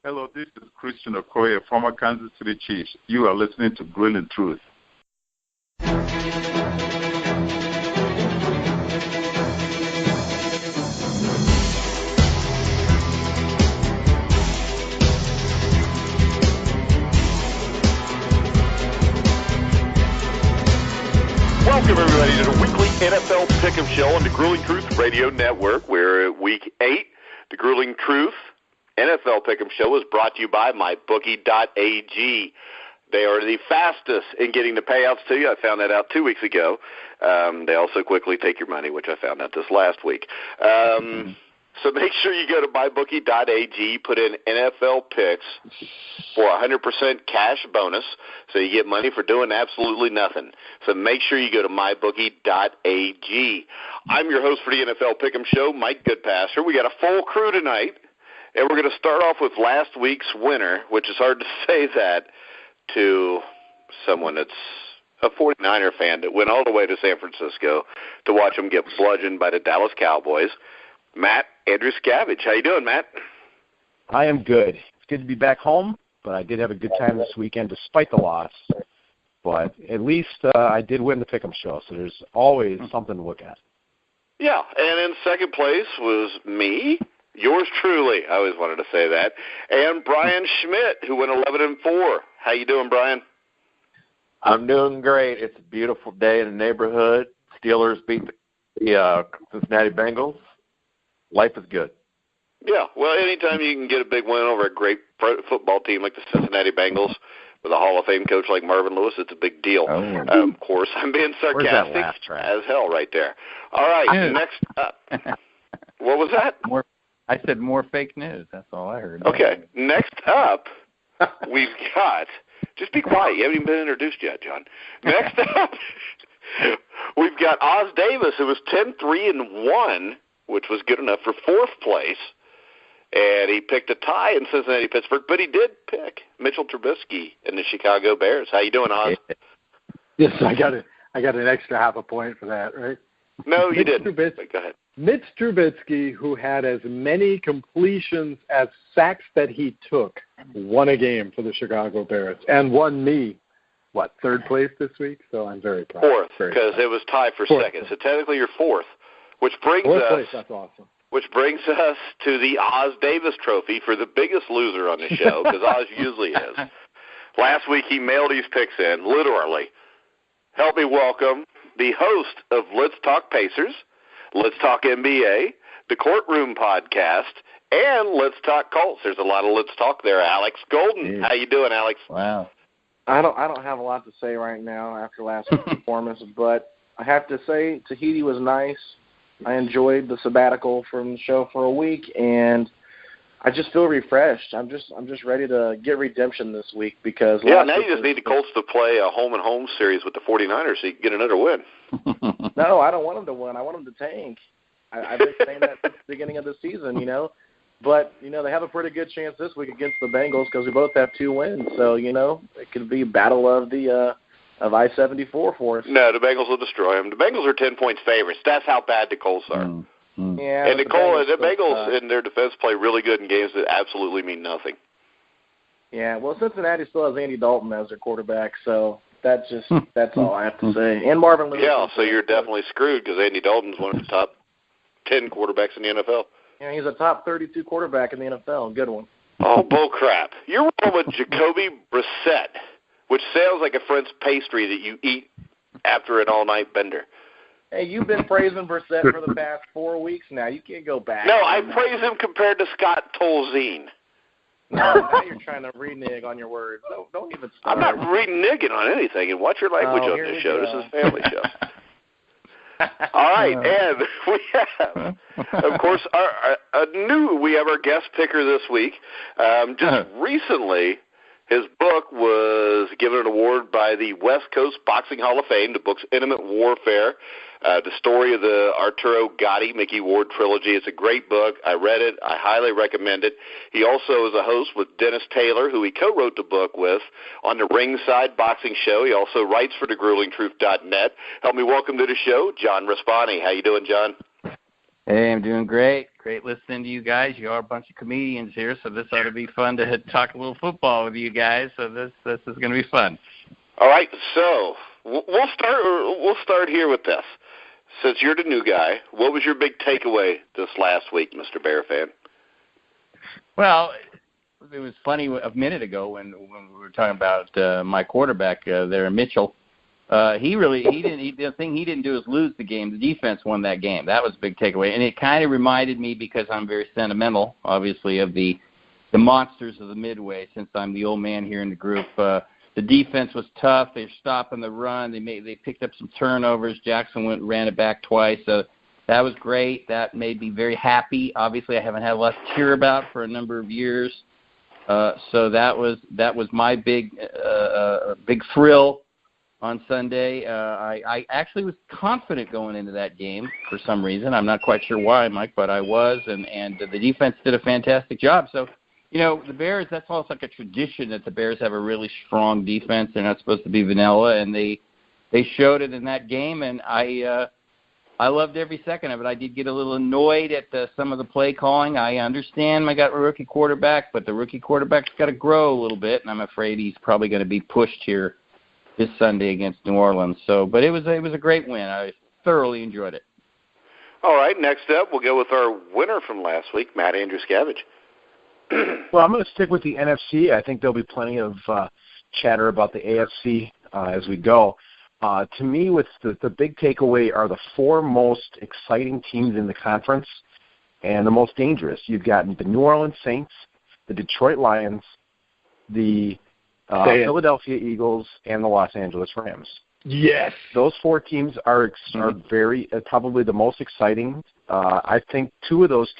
Hello, this is Christian Okoye, former Kansas City Chiefs. You are listening to Grilling Truth. Welcome, everybody, to the weekly NFL Pick'em Show on the Grueling Truth Radio Network. We're at Week 8. The Grueling Truth NFL Pick'em Show is brought to you by MyBookie.ag. They are the fastest in getting the payouts to you. I found that out 2 weeks ago. They also quickly take your money, which I found out this last week. So make sure you go to MyBookie.ag, put in NFL picks for a 100% cash bonus, so you get money for doing absolutely nothing. So make sure you go to MyBookie.ag. I'm your host for the NFL Pick'em Show, Mike Goodpaster. We got a full crew tonight, and we're going to start off with last week's winner, which is hard to say that to someone that's a 49er fan that went all the way to San Francisco to watch them get bludgeoned by the Dallas Cowboys. Matt Andruscavage. How you doing, Matt? I am good. It's good to be back home, but I did have a good time this weekend despite the loss. But at least I did win the Pick'em Show, so there's always something to look at. Yeah, and in second place was me, yours truly. I always wanted to say that, and Brian Schmidt, who went 11-4. How you doing, Brian? I'm doing great. It's a beautiful day in the neighborhood. Steelers beat the Cincinnati Bengals. Life is good. Yeah, well, anytime you can get a big win over a great football team like the Cincinnati Bengals with a Hall of Fame coach like Marvin Lewis, it's a big deal. Of course, I'm being sarcastic as hell right there. All right, next up. What was that? I said more fake news. That's all I heard. Okay, next up, we've got – just be quiet. You haven't even been introduced yet, John. Next up, we've got Oz Davis, who was 10-3-1, which was good enough for fourth place. And he picked a tie in Cincinnati-Pittsburgh, but he did pick Mitchell Trubisky and the Chicago Bears. How you doing, Oz? Yes, I got an extra half a point for that, right? No, you didn't. Go ahead. Mitch Trubisky, who had as many completions as sacks that he took, won a game for the Chicago Bears and won me, third place this week? So I'm very proud. Fourth, because it was tied for second. So technically you're fourth, which brings us that's awesome. Which brings us to the Oz Davis Trophy for the biggest loser on the show, because Oz usually is. Last week he mailed these picks in, literally. Help me welcome the host of Let's Talk Pacers, Let's Talk NBA, the Courtroom Podcast, and Let's Talk Colts. There's a lot of Let's Talk there. Alex Golden. How you doing, Alex? Wow. I don't have a lot to say right now after last week's performance, but I have to say Tahiti was nice. I enjoyed the sabbatical from the show for a week, and I just feel refreshed. I'm just ready to get redemption this week because now you just need the Colts to play a home-and-home series with the 49ers so you can get another win. No, I don't want them to win. I want them to tank. I've been saying that since the beginning of the season, But, they have a pretty good chance this week against the Bengals because we both have 2 wins. So, it could be a battle of the of I-74 for us. No, the Bengals will destroy them. The Bengals are 10 points favorites. That's how bad the Colts are. Mm-hmm. Yeah, and the Bengals in their defense play really good in games that absolutely mean nothing. Yeah, well, Cincinnati still has Andy Dalton as their quarterback, so that's all I have to say. And Marvin Lewis. Yeah, so you're definitely screwed because Andy Dalton's one of the top 10 quarterbacks in the NFL. Yeah, he's a top 32 quarterback in the NFL. Good one. Oh, bull crap. You're rolling with Jacoby Brissett, which sounds like a French pastry that you eat after an all-night bender. Hey, you've been praising Brissett for the past 4 weeks now. You can't go back. No, I praise him compared to Scott Tolzien. No, now you're trying to renege on your words. Don't even start. I'm not reneging on anything. And watch your language on this show. This is a family show. All right, and we have, of course, we have our guest picker this week. Just recently, his book was given an award by the West Coast Boxing Hall of Fame. The book's Intimate Warfare, the story of the Arturo Gatti, Mickey Ward trilogy. It's a great book. I read it. I highly recommend it. He also is a host with Dennis Taylor, who he co-wrote the book with, on the Ringside Boxing Show. He also writes for thegruelingtruth.net. Help me welcome to the show, John Raspanti. How you doing, John? Hey, I'm doing great. Great listening to you guys. You are a bunch of comedians here, so this ought to be fun to talk a little football with you guys. So this is going to be fun. All right, so we'll start here with this. Since you're the new guy, what was your big takeaway this last week, Mr. Bear fan? Well, it was funny a minute ago when we were talking about my quarterback there, Mitchell. The thing he didn't do is lose the game. The defense won that game. That was a big takeaway, and it kind of reminded me, because I'm very sentimental, obviously, of the monsters of the Midway. Since I'm the old man here in the group, the defense was tough. They're stopping the run. They picked up some turnovers. Jackson ran it back twice. So that was great. That made me very happy. Obviously, I haven't had a lot to cheer about for a number of years. So that was my big thrill on Sunday. I actually was confident going into that game for some reason. I'm not quite sure why, Mike, but I was, and the defense did a fantastic job. So, the Bears, that's almost like a tradition that the Bears have a really strong defense. They're not supposed to be vanilla, and they showed it in that game, and I loved every second of it. I did get a little annoyed at some of the play calling. I understand I got a rookie quarterback, but the rookie quarterback's got to grow a little bit, and I'm afraid he's probably going to be pushed here this Sunday against New Orleans. But it was a great win. I thoroughly enjoyed it. All right, next up, we'll go with our winner from last week, Matt Andruscavage. Well, I'm going to stick with the NFC. I think there'll be plenty of chatter about the AFC as we go. To me, with the big takeaway are the four most exciting teams in the conference and the most dangerous. You've got the New Orleans Saints, the Detroit Lions, the Philadelphia Eagles, and the Los Angeles Rams. Yes. Those four teams are very probably the most exciting. I think two of those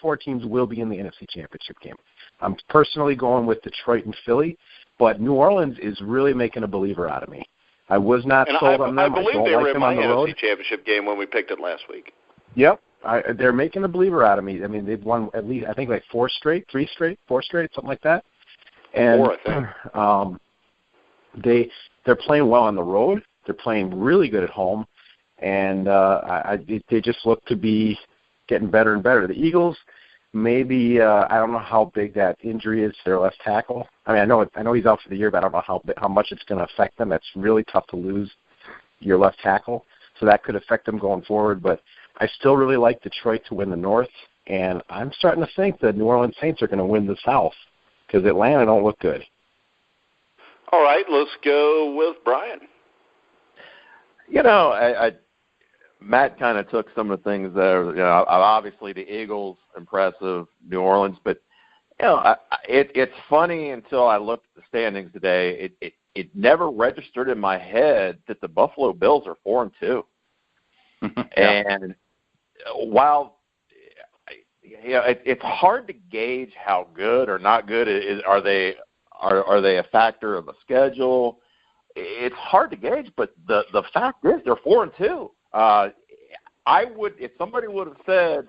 four teams will be in the NFC Championship game. I'm personally going with Detroit and Philly, but New Orleans is really making a believer out of me. I was not sold on them. I believe they were like in my NFC Championship game when we picked it last week. Yep. They're making a believer out of me. I mean, they've won at least, I think, like four straight, something like that. And four, I think. They're playing well on the road. They're playing really good at home, and they just look to be getting better and better. The Eagles, maybe I don't know how big that injury is to their left tackle. I mean, I know he's out for the year, but I don't know how much it's going to affect them. It's really tough to lose your left tackle, so that could affect them going forward. But I still really like Detroit to win the North, and I'm starting to think the New Orleans Saints are going to win the South because Atlanta don't look good. All right, let's go with Brian. Matt kind of took some of the things there. Obviously the Eagles, impressive, New Orleans, but it's funny until I looked at the standings today. It never registered in my head that the Buffalo Bills are 4-2, and while it's hard to gauge how good or not good are they a factor of a schedule. It's hard to gauge, but the fact is they're 4-2. I would, if somebody would have said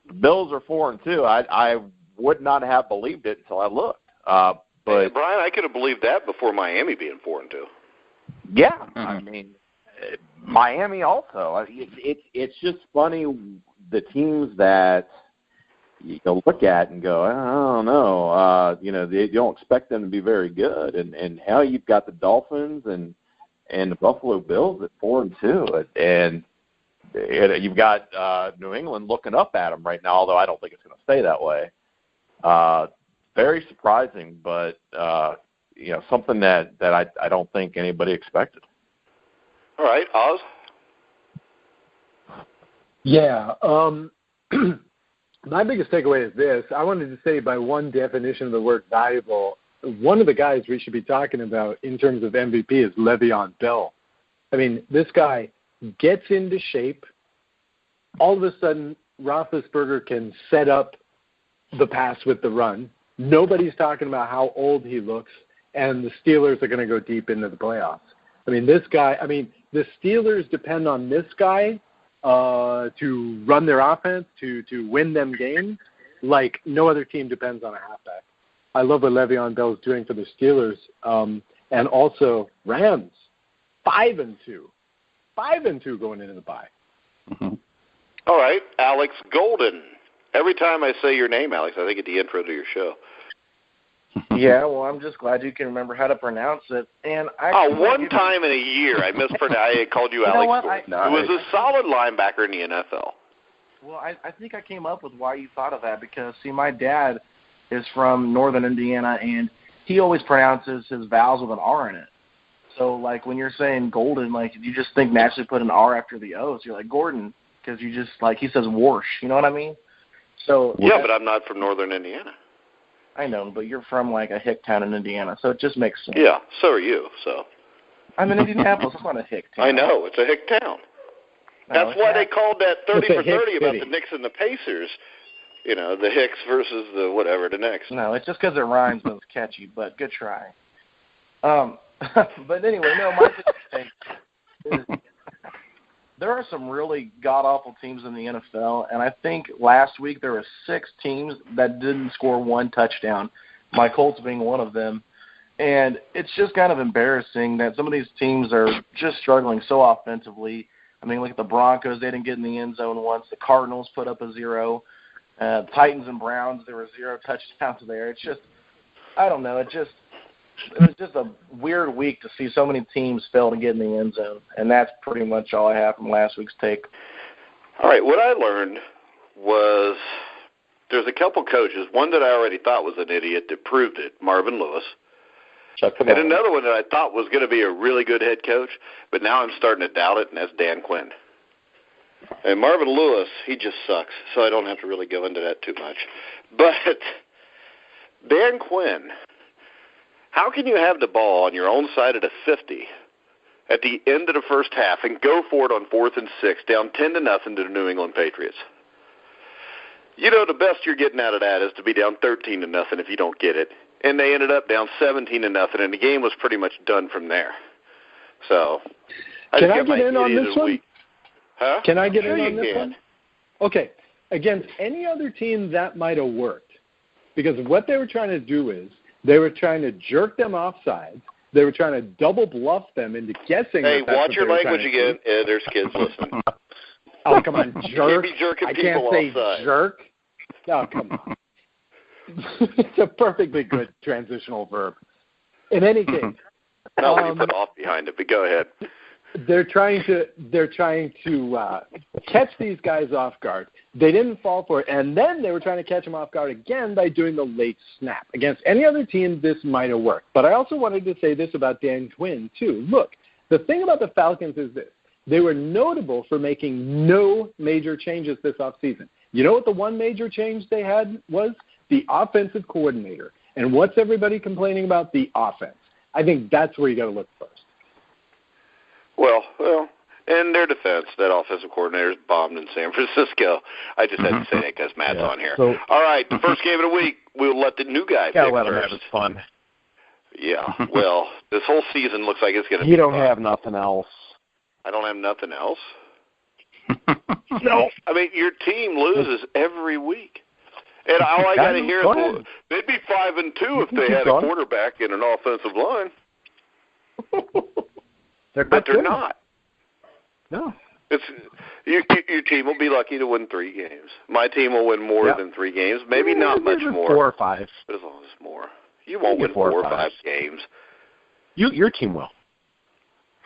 the Bills are 4-2, I would not have believed it until I looked. But hey, Brian, I could have believed that before Miami being 4-2. Yeah, I mean, Miami also. It's just funny the teams that you look at and go, I don't know, you don't expect them to be very good, and how you've got the Dolphins and the Buffalo Bills at 4-2, and you've got New England looking up at them right now, although I don't think it's going to stay that way. Very surprising, but something that I don't think anybody expected. All right, Oz. Yeah. My biggest takeaway is this. I wanted to say, by one definition of the word valuable, one of the guys we should be talking about in terms of MVP is Le'Veon Bell. I mean, this guy gets into shape. All of a sudden, Roethlisberger can set up the pass with the run. Nobody's talking about how old he looks, and the Steelers are going to go deep into the playoffs. I mean, the Steelers depend on this guy to run their offense, to win them games, like no other team depends on a halfback. I love what Le'Veon Bell is doing for the Steelers, and also Rams, 5-2 going into the bye. Mm-hmm. All right, Alex Golden. Every time I say your name, Alex, I think it's the intro to your show. Yeah, well, I'm just glad you can remember how to pronounce it. And one time in a year I mispronounced. I called you Alex Golden. Who was a solid linebacker in the NFL. Well, I think I came up with why you thought of that because, see, my dad is from northern Indiana, and he always pronounces his vowels with an R in it. So, like, when you're saying Golden, like, you just think naturally put an R after the O. So you're like, Gordon, because you just, like, he says Warsh. You know what I mean? So yeah, but I'm not from northern Indiana. I know, but you're from, like, a hick town in Indiana, so it just makes sense. Yeah, so are you, so. I'm in Indianapolis. It's not a hick town. I know. It's a hick town. That's why they called that 30 for 30 about the Knicks and the Pacers. You know, the Hicks versus the whatever, the Knicks. No, it's just because it rhymes and it's catchy, but good try. But anyway, no, my thing is there are some really god-awful teams in the NFL, and I think last week there were 6 teams that didn't score 1 touchdown, my Colts being one of them. And it's just kind of embarrassing that some of these teams are just struggling so offensively. I mean, look at the Broncos. They didn't get in the end zone once. The Cardinals put up a 0. Titans and Browns, there were 0 touchdowns there. It's just, I don't know. It was just a weird week to see so many teams fail to get in the end zone. And that's pretty much all I have from last week's take. All right, what I learned was there's a couple coaches. One that I already thought was an idiot that proved it, Marvin Lewis. And another one that I thought was going to be a really good head coach, but now I'm starting to doubt it, and that's Dan Quinn. And Marvin Lewis, he just sucks, so I don't have to really go into that too much. But Dan Quinn, how can you have the ball on your own side of the 50 at the end of the first half and go for it on 4th and 6, down 10-0 to the New England Patriots? You know, the best you're getting out of that is to be down 13-0 if you don't get it. And they ended up down 17-0, and the game was pretty much done from there. So, can I get in on this one? Huh? Can I get in on this one? Okay. Against any other team, that might have worked. Because what they were trying to do is they were trying to jerk them offside. They were trying to double bluff them into guessing. Hey, watch your language again. There's kids listening. Oh, come on, jerk. I can't say offside. Jerk. Oh, come on. It's a perfectly good transitional verb. In any case, no, you put off behind it. But go ahead. They're trying to catch these guys off guard. They didn't fall for it, and then they were trying to catch them off guard again by doing the late snap. Against any other team, this might have worked. But I also wanted to say this about Dan Quinn too. Look, the thing about the Falcons is this: they were notable for making no major changes this offseason. You know what the one major change they had was? The offensive coordinator. And what's everybody complaining about? The offense. I think that's where you got to look first. Well, in their defense, that offensive coordinator's bombed in San Francisco. I just had to say that because Matt's on here. So, all right, the first game of the week, we'll let the new guy pick let first. him have his fun. Yeah, well, this whole season looks like it's going to be You don't fun. have nothing else. I don't have nothing else? No. I mean, your team loses every week. And all I got to hear is they'd be 5-2 if they had a quarterback and an offensive line. But they're not. No. It's your team will be lucky to win 3 games. My team will win more than 3 games. Maybe not much more. 4 or 5. But as long as more. You won't win 4 or 5 games. Your team will.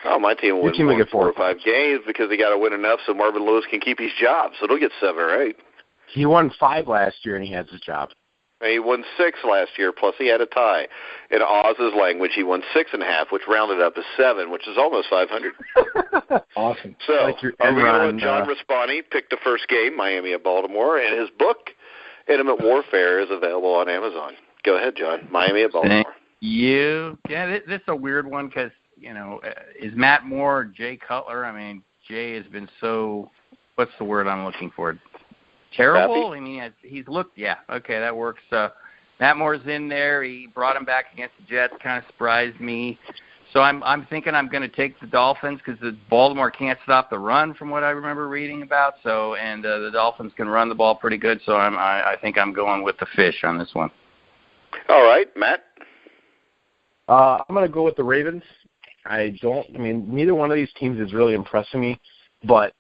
Oh, my team will win 4 or 5 games because they got to win enough so Marvin Lewis can keep his job. So they'll get 7 or 8. He won 5 last year, and he has his job. And he won 6 last year, plus he had a tie. In Oz's language, he won 6.5, which rounded up to 7, which is almost 500. Awesome. So, like are we going to let John Raspanti pick the first game, Miami at Baltimore, and his book, Intimate Warfare, is available on Amazon. Go ahead, John. Miami at Baltimore. Thank you. Yeah, this is a weird one because, is Matt Moore or Jay Cutler? I mean, Jay has been so, what's the word I'm looking for? Terrible? Happy? I mean, he's looked, okay, that works. Matt Moore's in there. He brought him back against the Jets, kind of surprised me. So I'm thinking I'm going to take the Dolphins because the Baltimore can't stop the run from what I remember reading about. So, and the Dolphins can run the ball pretty good. So I think I'm going with the fish on this one. All right, Matt? I'm going to go with the Ravens. Neither one of these teams is really impressing me, but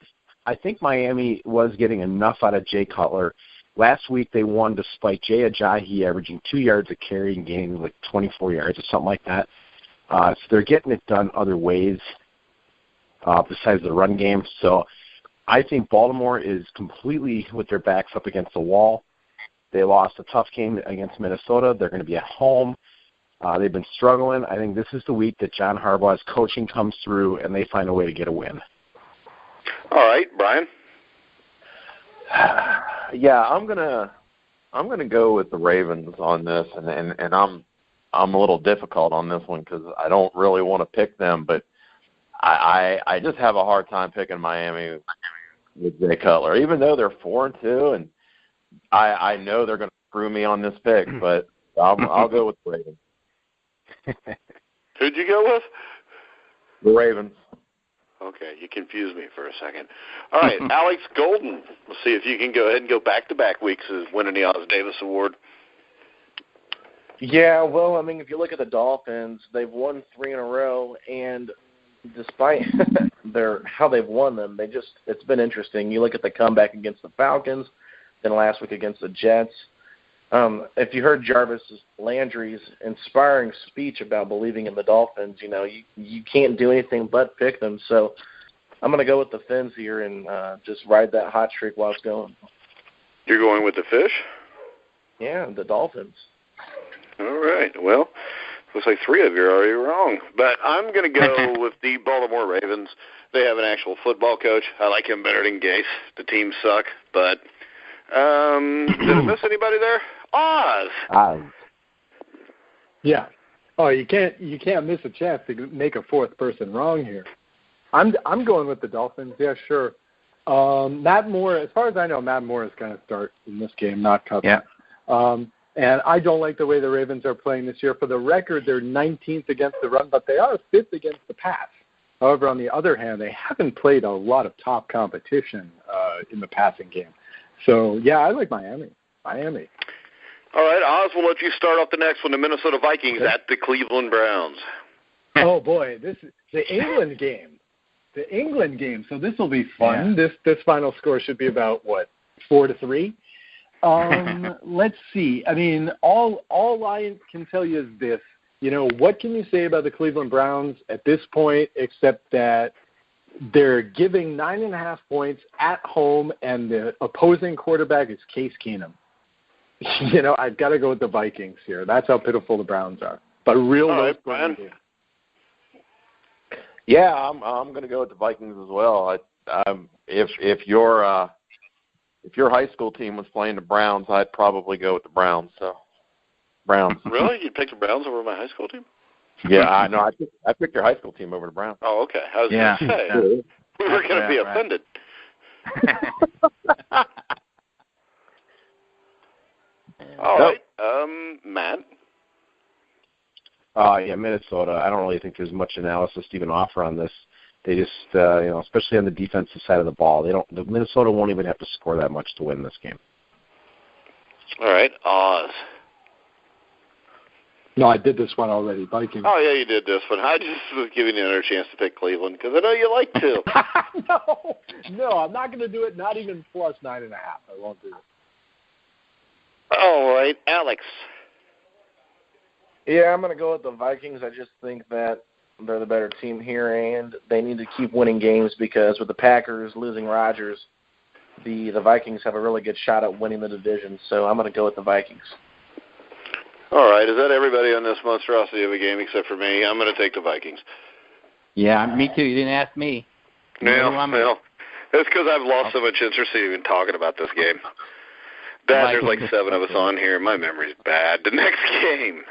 I think Miami was getting enough out of Jay Cutler. Last week they won despite Jay Ajayi averaging 2 yards a carry and gaining like 24 yards or something like that. So they're getting it done other ways besides the run game. So I think Baltimore is completely with their backs up against the wall. They lost a tough game against Minnesota. They're going to be at home. They've been struggling. I think this is the week that John Harbaugh's coaching comes through and they find a way to get a win. All right, Brian. Yeah, I'm gonna go with the Ravens on this, and I'm a little difficult on this one because I don't really want to pick them, but I just have a hard time picking Miami with Jay Cutler, even though they're 4-2, and I know they're going to screw me on this pick, but I'll go with the Ravens. Who'd you go with? The Ravens. Okay, you confused me for a second. All right, Alex Golden. Let's see if you can go ahead and go back-to-back weeks as winning the Oz Davis Award. Yeah, well, I mean, if you look at the Dolphins, they've won 3 in a row, and despite how they've won them, it's been interesting. You look at the comeback against the Falcons, then last week against the Jets. If you heard Jarvis Landry's inspiring speech about believing in the Dolphins, you can't do anything but pick them. So I'm going to go with the Fins here and just ride that hot streak while it's going. You're going with the Fish? Yeah, the Dolphins. All right. Well, looks like 3 of you are already wrong. But I'm going to go with the Baltimore Ravens. They have an actual football coach. I like him better than Gase. The team suck, but did I miss anybody there? Oz. Yeah. Oh, you can't miss a chance to make a fourth person wrong here. I'm going with the Dolphins. Yeah, sure. Matt Moore, as far as I know, Matt Moore is going to start in this game, not Cutler. Yeah. And I don't like the way the Ravens are playing this year. For the record, they're 19th against the run, but they are 5th against the pass. However, on the other hand, they haven't played a lot of top competition in the passing game. So, yeah, I like Miami. All right, Oz, we'll let you start off the next one. The Minnesota Vikings at the Cleveland Browns. Oh, boy, this is the England game. So this will be fun. Yeah. This final score should be about, 4-3? Let's see. I mean, all I can tell you is this. What can you say about the Cleveland Browns at this point except that they're giving 9.5 points at home, and the opposing quarterback is Case Keenum. I've got to go with the Vikings here. That's how pitiful the Browns are. But real low scoring game. Yeah, I'm going to go with the Vikings as well. If your high school team was playing the Browns, I'd probably go with the Browns. So, Browns. Really? You'd pick the Browns over my high school team? Yeah, I know. I picked your high school team over the Browns. Oh, okay. I was going to say, we were going to be offended. All right, Matt. Yeah, Minnesota. I don't really think there's much analysis to even offer on this. They just, especially on the defensive side of the ball, Minnesota won't even have to score that much to win this game. All right, Oz. No, I did this one already. Vikings. Oh, yeah, you did this one. I just was giving you another chance to pick Cleveland because I know you like to. No, I'm not going to do it. Not even plus 9.5. I won't do it. All right, Alex. Yeah, I'm going to go with the Vikings. I just think that they're the better team here, and they need to keep winning games because with the Packers losing Rodgers, the Vikings have a really good shot at winning the division. So I'm going to go with the Vikings. All right, is that everybody on this monstrosity of a game except for me? I'm going to take the Vikings. Yeah, me too. You didn't ask me. Well, it's because I've lost so much interest in even talking about this game. There's like 7 of us on here. My memory's bad. The next game,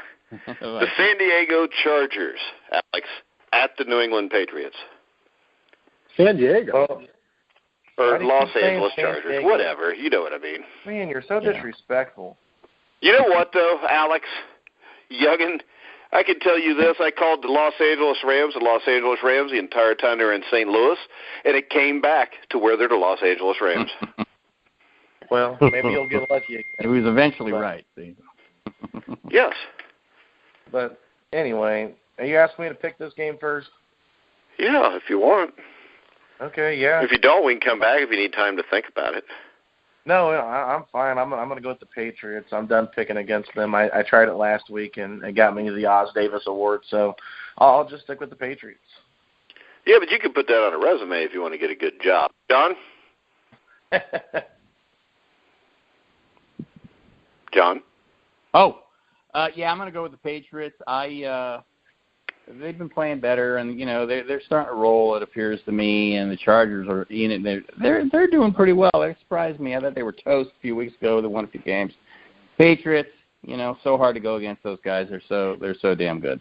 the San Diego Chargers, Alex, at the New England Patriots. San Diego? Or Los Angeles Chargers, whatever. You know what I mean. Man, you're so disrespectful. You know what, though, Alex? Youngin, I can tell you this. I called the Los Angeles Rams the entire time they were in St. Louis, and it came back to where they're the Los Angeles Rams. Well, maybe you'll get lucky again. He was eventually right. See? Yes. But anyway, are you asking me to pick this game first? Yeah, if you want. Okay, yeah. If you don't, we can come back if you need time to think about it. No, I'm fine. I'm going to go with the Patriots. I'm done picking against them. I tried it last week, and it got me the Oz Davis Award, so I'll just stick with the Patriots. Yeah, but you can put that on a resume if you want to get a good job. John? John? Oh, yeah, I'm going to go with the Patriots. They've been playing better, and they're starting to roll. It appears to me, and the Chargers are they're doing pretty well. They surprised me. I thought they were toast a few weeks ago. They won a few games. Patriots, so hard to go against those guys. They're so damn good.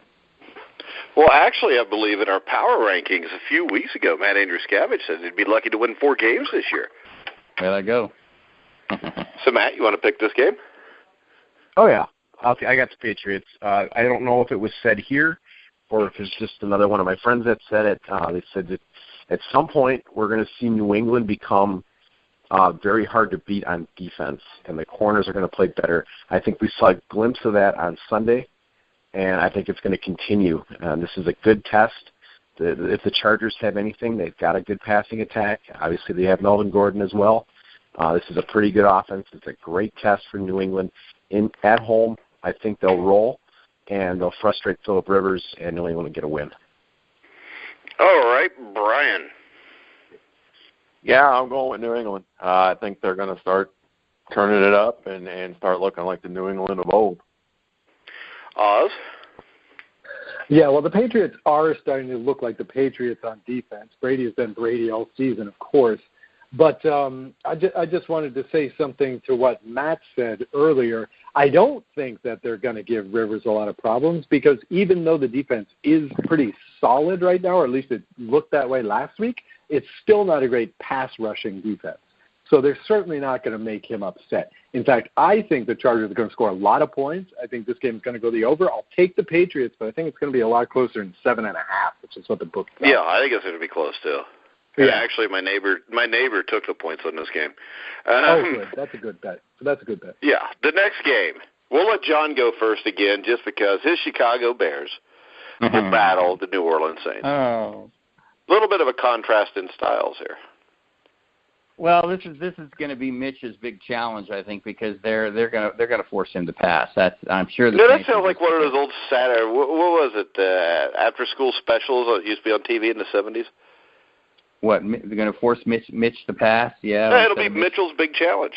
Well, actually, I believe in our power rankings a few weeks ago, Matt Andruscavage said they'd be lucky to win 4 games this year. There I go. So, Matt, you want to pick this game? Oh, yeah. I got the Patriots. I don't know if it was said here or if it's just another one of my friends that said it. They said that at some point we're going to see New England become very hard to beat on defense, and the corners are going to play better. I think we saw a glimpse of that on Sunday, and I think it's going to continue. This is a good test. If the Chargers have anything, they've got a good passing attack. Obviously, they have Melvin Gordon as well. This is a pretty good offense. It's a great test for New England. At home, I think they'll roll, and they'll frustrate Phillip Rivers, and New England will get a win. All right, Brian. Yeah, I'm going with New England. I think they're going to start turning it up and start looking like the New England of old. Oz? Yeah, well, the Patriots are starting to look like the Patriots on defense. Brady has been Brady all season, of course. But I just wanted to say something to what Matt said earlier. I don't think that they're going to give Rivers a lot of problems because even though the defense is pretty solid right now, or at least it looked that way last week, it's still not a great pass-rushing defense. So they're certainly not going to make him upset. In fact, I think the Chargers are going to score a lot of points. I think this game is going to go the over. I'll take the Patriots, but I think it's going to be a lot closer than 7.5, which is what the book says. Yeah, I think it's going to be close, too. Yeah. Actually, my neighbor took the points on this game. Good. That's a good bet. Yeah. The next game, we'll let John go first again just because his Chicago Bears will battle the New Orleans Saints. Oh. A little bit of a contrast in styles here. Well, this is going to be Mitch's big challenge, I think, because they're going to force him to pass. I'm sure. That sounds like one of those old Saturday. What was it? After school specials that used to be on TV in the 70s. What, they're going to force Mitch to pass? Yeah. It'll be Mitchell's big challenge.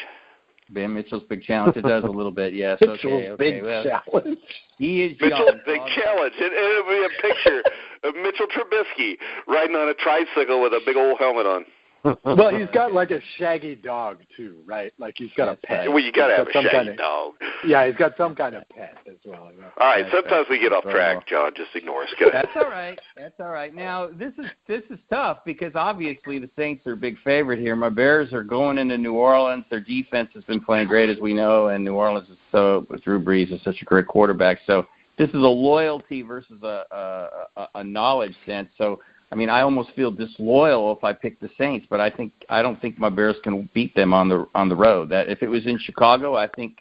Ben Mitchell's big challenge. It does a little bit, yes. Mitchell's big challenge. He is Mitchell's big challenge. It'll be a picture of Mitchell Trubisky riding on a tricycle with a big old helmet on. Well, he's got like a shaggy dog too, right? Like he's got a pet. Well, you got to have a shaggy dog. Yeah, he's got some kind of pet as well. All right, sometimes we get off track, John. Just ignore us. Go ahead. That's all right. Now, this is tough because obviously the Saints are a big favorite here. My Bears are going into New Orleans. Their defense has been playing great, as we know, and New Orleans Drew Brees is such a great quarterback. So this is a loyalty versus a knowledge sense. So, I mean, I almost feel disloyal if I pick the Saints, but I don't think my Bears can beat them on the road. That if it was in Chicago, I think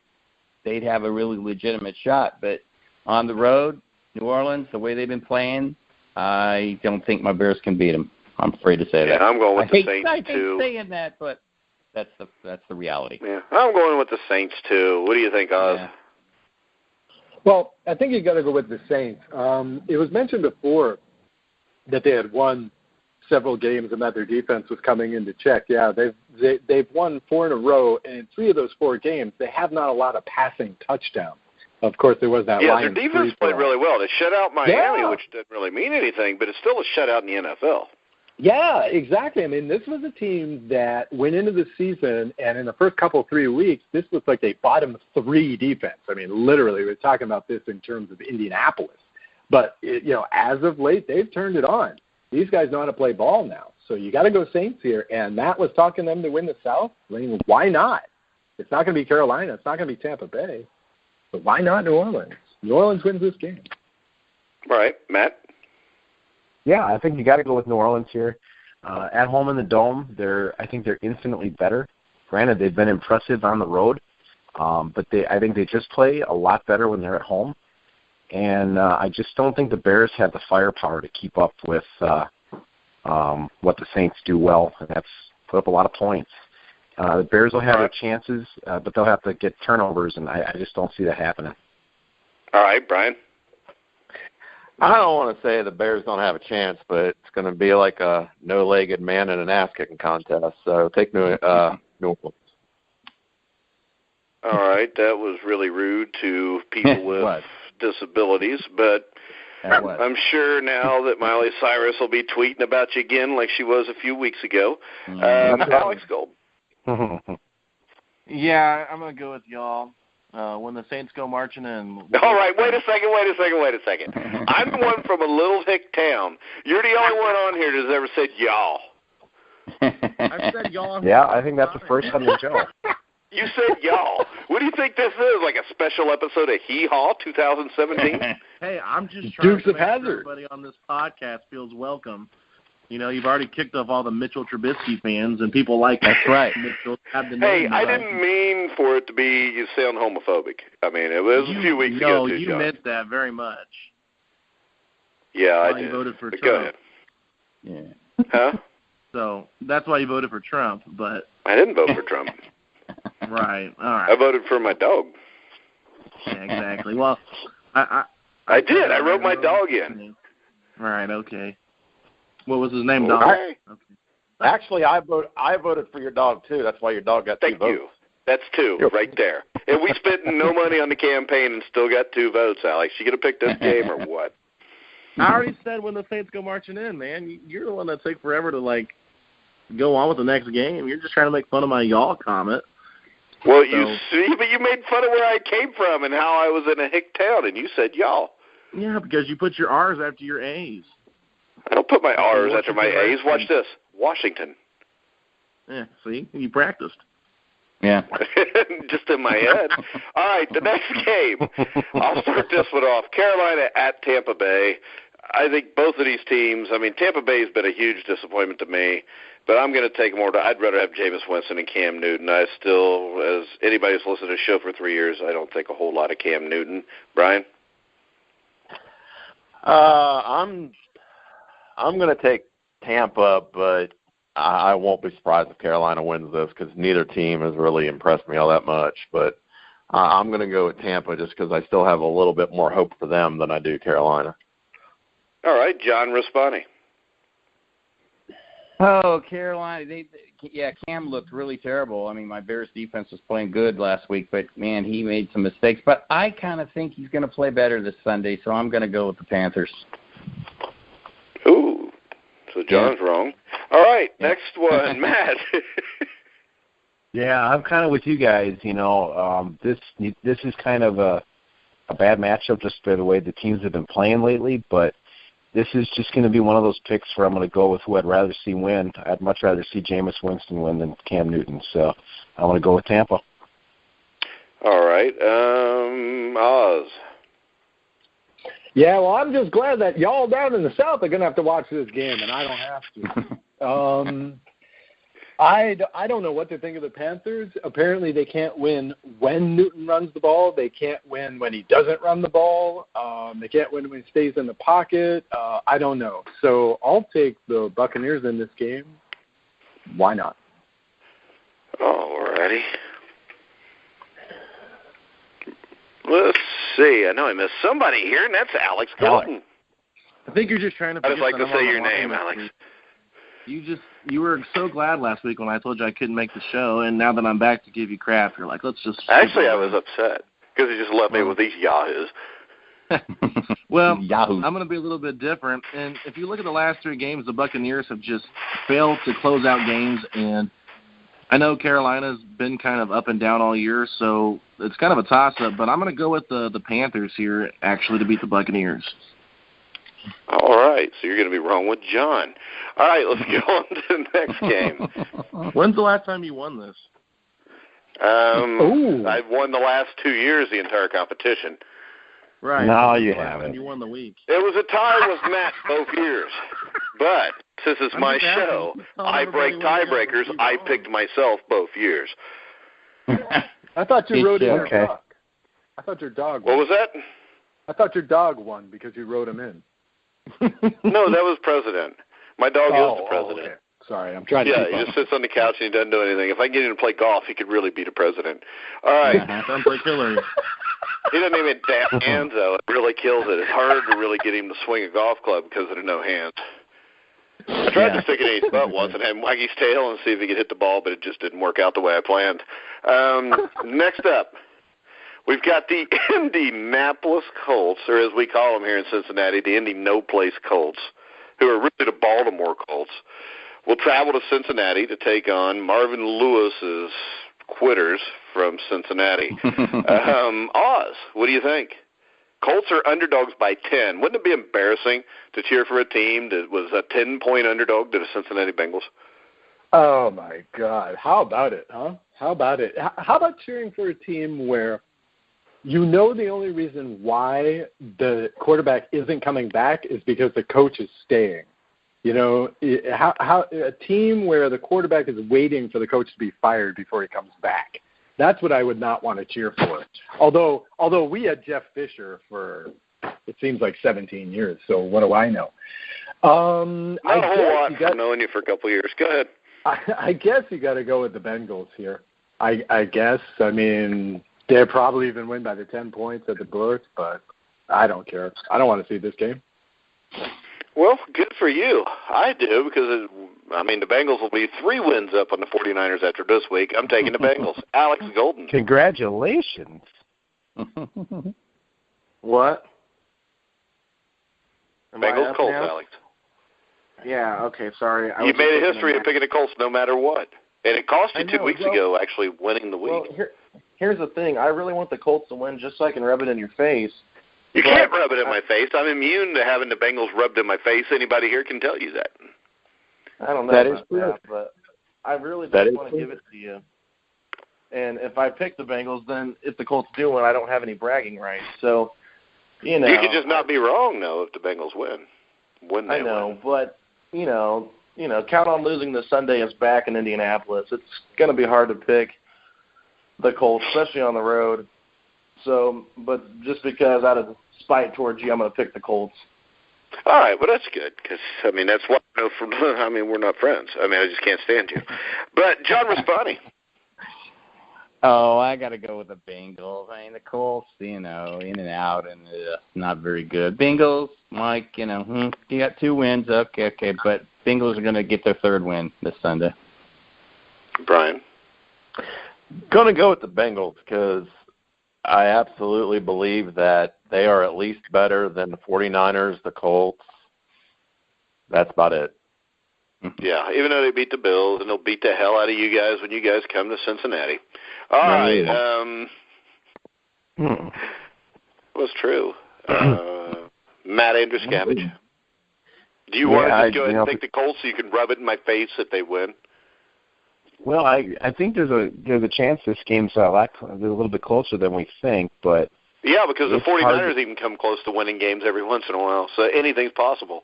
they'd have a really legitimate shot. But on the road, New Orleans, the way they've been playing, I don't think my Bears can beat them. I'm afraid to say that. I'm going with the Saints I too. I hate saying that, but that's the reality. Yeah, I'm going with the Saints too. What do you think, Oz? Yeah. Well, I think you got to go with the Saints. It was mentioned before that they had won several games and that their defense was coming into check. Yeah, they've won 4 in a row, and in 3 of those 4 games, they have not allowed a passing touchdown. Of course, there was that their defense played really well. They shut out Miami, which didn't really mean anything, but it's still a shutout in the NFL. Yeah, exactly. I mean, this was a team that went into the season, and in the first 3 weeks, this looked like they bottom 3 defense. I mean, literally, we're talking about this in terms of Indianapolis. But, as of late, they've turned it on. These guys know how to play ball now. So you got to go Saints here. And Matt was talking them to win the South. I mean, why not? It's not going to be Carolina. It's not going to be Tampa Bay. But why not New Orleans? New Orleans wins this game. All right. Matt? Yeah, I think you got to go with New Orleans here. At home in the Dome, I think they're infinitely better. Granted, they've been impressive on the road, but I think they just play a lot better when they're at home. And I just don't think the Bears have the firepower to keep up with what the Saints do well, and that's put up a lot of points. The Bears will have their chances, but they'll have to get turnovers, and I just don't see that happening. All right, Brian. I don't want to say the Bears don't have a chance, but it's going to be like a no-legged man in an ass-kicking contest. So take New Orleans. All right, that was really rude to people with disabilities, but I'm sure now that Miley Cyrus will be tweeting about you again like she was a few weeks ago. Alex Gold. Yeah, I'm going to go with y'all. When the Saints go marching in. All right, wait a second. I'm the one from a little hick town. You're the only one on here that's ever said y'all. I've said y'all. Yeah, I think that's the first time you Joe. You said y'all. What do you think this is, like a special episode of Hee Haw 2017? Hey, I'm just trying to make sure Hazard. everybody on this podcast feels welcome. You know, you've already kicked off all the Mitchell Trubisky fans, and people like That's right. Mitchell. Hey, I didn't mean for it to be you sound homophobic. I mean, it was a few weeks ago. No, you meant that very much. Yeah, I did. You voted for but Trump. Go ahead. Yeah. Huh? So that's why you voted for Trump, but I didn't vote for Trump. right. All right. I voted for my dog. Yeah, exactly. Well, I did. I wrote my dog in. Right. Okay. What was his name, dog? Okay. Actually, I voted for your dog, too. That's why your dog got 2 votes. Thank you. That's 2 right there. And we spent no money on the campaign and still got 2 votes, Alex. You going to pick this game or what? I already said when the Saints go marching in, man. You're the one that takes forever to, go on with the next game. You're just trying to make fun of my y'all comment. Well, you see, but you made fun of where I came from and how I was in a hick town, and you said y'all. Yeah, because you put your R's after your A's. I don't put my R's after my A's. Watch this. Washington. Yeah, see? You practiced. Yeah. Just in my head. All right, the next game. I'll start this one off. Carolina at Tampa Bay. I think both of these teams, Tampa Bay's been a huge disappointment to me, but I'm going to take more. I'd rather have Jameis Winston and Cam Newton. I still, as anybody who's listened to the show for 3 years, I don't think a whole lot of Cam Newton. Brian? I'm going to take Tampa, but I won't be surprised if Carolina wins this because neither team has really impressed me all that much. But I'm going to go with Tampa just because I still have a little bit more hope for them than I do Carolina. All right, John Raspanti. Oh, Carolina. Cam looked really terrible. My Bears defense was playing good last week, but, man, he made some mistakes. But I kind of think he's going to play better this Sunday, so I'm going to go with the Panthers. Ooh, so John's wrong. All right, next one, Matt. Yeah, I'm kind of with you guys. This is kind of a bad matchup just by the way the teams have been playing lately, but this is just going to be one of those picks where I'm going to go with who I'd rather see win. I'd much rather see Jameis Winston win than Cam Newton, so I want to go with Tampa. All right, Oz. Yeah, well, I'm just glad that y'all down in the South are going to have to watch this game, and I don't have to. I don't know what to think of the Panthers. Apparently they can't win when Newton runs the ball. They can't win when he doesn't run the ball. They can't win when he stays in the pocket. I don't know. So I'll take the Buccaneers in this game. Why not? All righty. Let's see. I know I missed somebody here, and that's Alex Golden. I think you're just trying to. I just like to say your name, Alex. You were so glad last week when I told you I couldn't make the show, and now that I'm back to give you crap, you're like, let's just. Actually, I was upset because he just left me with these yahoos. Well, I'm going to be a little bit different, and if you look at the last 3 games, the Buccaneers have just failed to close out games, and I know Carolina's been kind of up and down all year, so it's kind of a toss-up, but I'm going to go with the Panthers here, actually, to beat the Buccaneers. All right, so you're going to be wrong with John. All right, let's go on to the next game. When's the last time you won this? I've won the last 2 years, the entire competition. Right. No, you haven't. You won the week. It was a tie with Matt both years. But since it's my show, I break tiebreakers. I picked myself both years. I thought you wrote in your okay. dog. I thought your dog won. What was that? I thought your dog won because you wrote him in. No, that was president. My dog is the president. Okay. Sorry, I'm trying to. Yeah, he just sits on the couch and he doesn't do anything. If I get him to play golf, he could really be the president. All right. Sounds like Hillary. He doesn't even have hands, though. It really kills it. It's hard to really get him to swing a golf club because of the no hands. I tried to stick it in his butt once and have him wag his tail and see if he could hit the ball, but it just didn't work out the way I planned. Next up, we've got the Indianapolis Colts, or as we call them here in Cincinnati, the Indy No-Place Colts, who are really the Baltimore Colts. Will travel to Cincinnati to take on Marvin Lewis's quitters from Cincinnati. Oz, what do you think? Colts are underdogs by 10. Wouldn't it be embarrassing to cheer for a team that was a 10-point underdog to the Cincinnati Bengals? Oh, my God. How about it, huh? How about it? How about cheering for a team where you know the only reason why the quarterback isn't coming back is because the coach is staying? You know, how a team where the quarterback is waiting for the coach to be fired before he comes back. That's what I would not want to cheer for. Although we had Jeff Fisher for, it seems like 17 years, so what do I know? Not a whole lot from knowing you for a couple of years. Go ahead. I guess you got to go with the Bengals here. I guess. I mean, they'll probably even win by the 10 points at the birth, but I don't care. I don't want to see this game. Well, good for you. I do, because, the Bengals will be 3 wins up on the 49ers after this week. I'm taking the Bengals. Alex Golden. Congratulations. What? Bengals, Colts, Alex. Yeah, okay, sorry. You made a history of picking the Colts no matter what. And it cost you 2 weeks ago actually winning the week. Well, here's the thing. I really want the Colts to win just so I can rub it in your face. You can't rub it in my face. I'm immune to having the Bengals rubbed in my face. Anybody here can tell you that. I don't know about that, but I really just want to give it to you. And if I pick the Bengals, then if the Colts do win, I don't have any bragging rights. So, you know. You could just not be wrong, though, if the Bengals win. I know, but, you know, count on losing the Sunday is back in Indianapolis. It's going to be hard to pick the Colts, especially on the road. So, but just because out of spite towards you, I'm going to pick the Colts. All right, well, that's good, because, that's what I know from, we're not friends. I just can't stand you. But, John Raspanti. Oh, I got to go with the Bengals. The Colts, in and out, and not very good. Bengals, Mike, you got 2 wins, okay, but Bengals are going to get their 3rd win this Sunday. Brian? Going to go with the Bengals because I absolutely believe that they are at least better than the 49ers, the Colts. That's about it. Yeah, even though they beat the Bills, and they'll beat the hell out of you guys when you guys come to Cincinnati. All right. What's true? Matt Andruscavage. Do you want to just go ahead and take the Colts so you can rub it in my face if they win? Well, I think there's a chance this game's a little bit closer than we think, but yeah, because the 49ers even come close to winning games every once in a while, so anything's possible.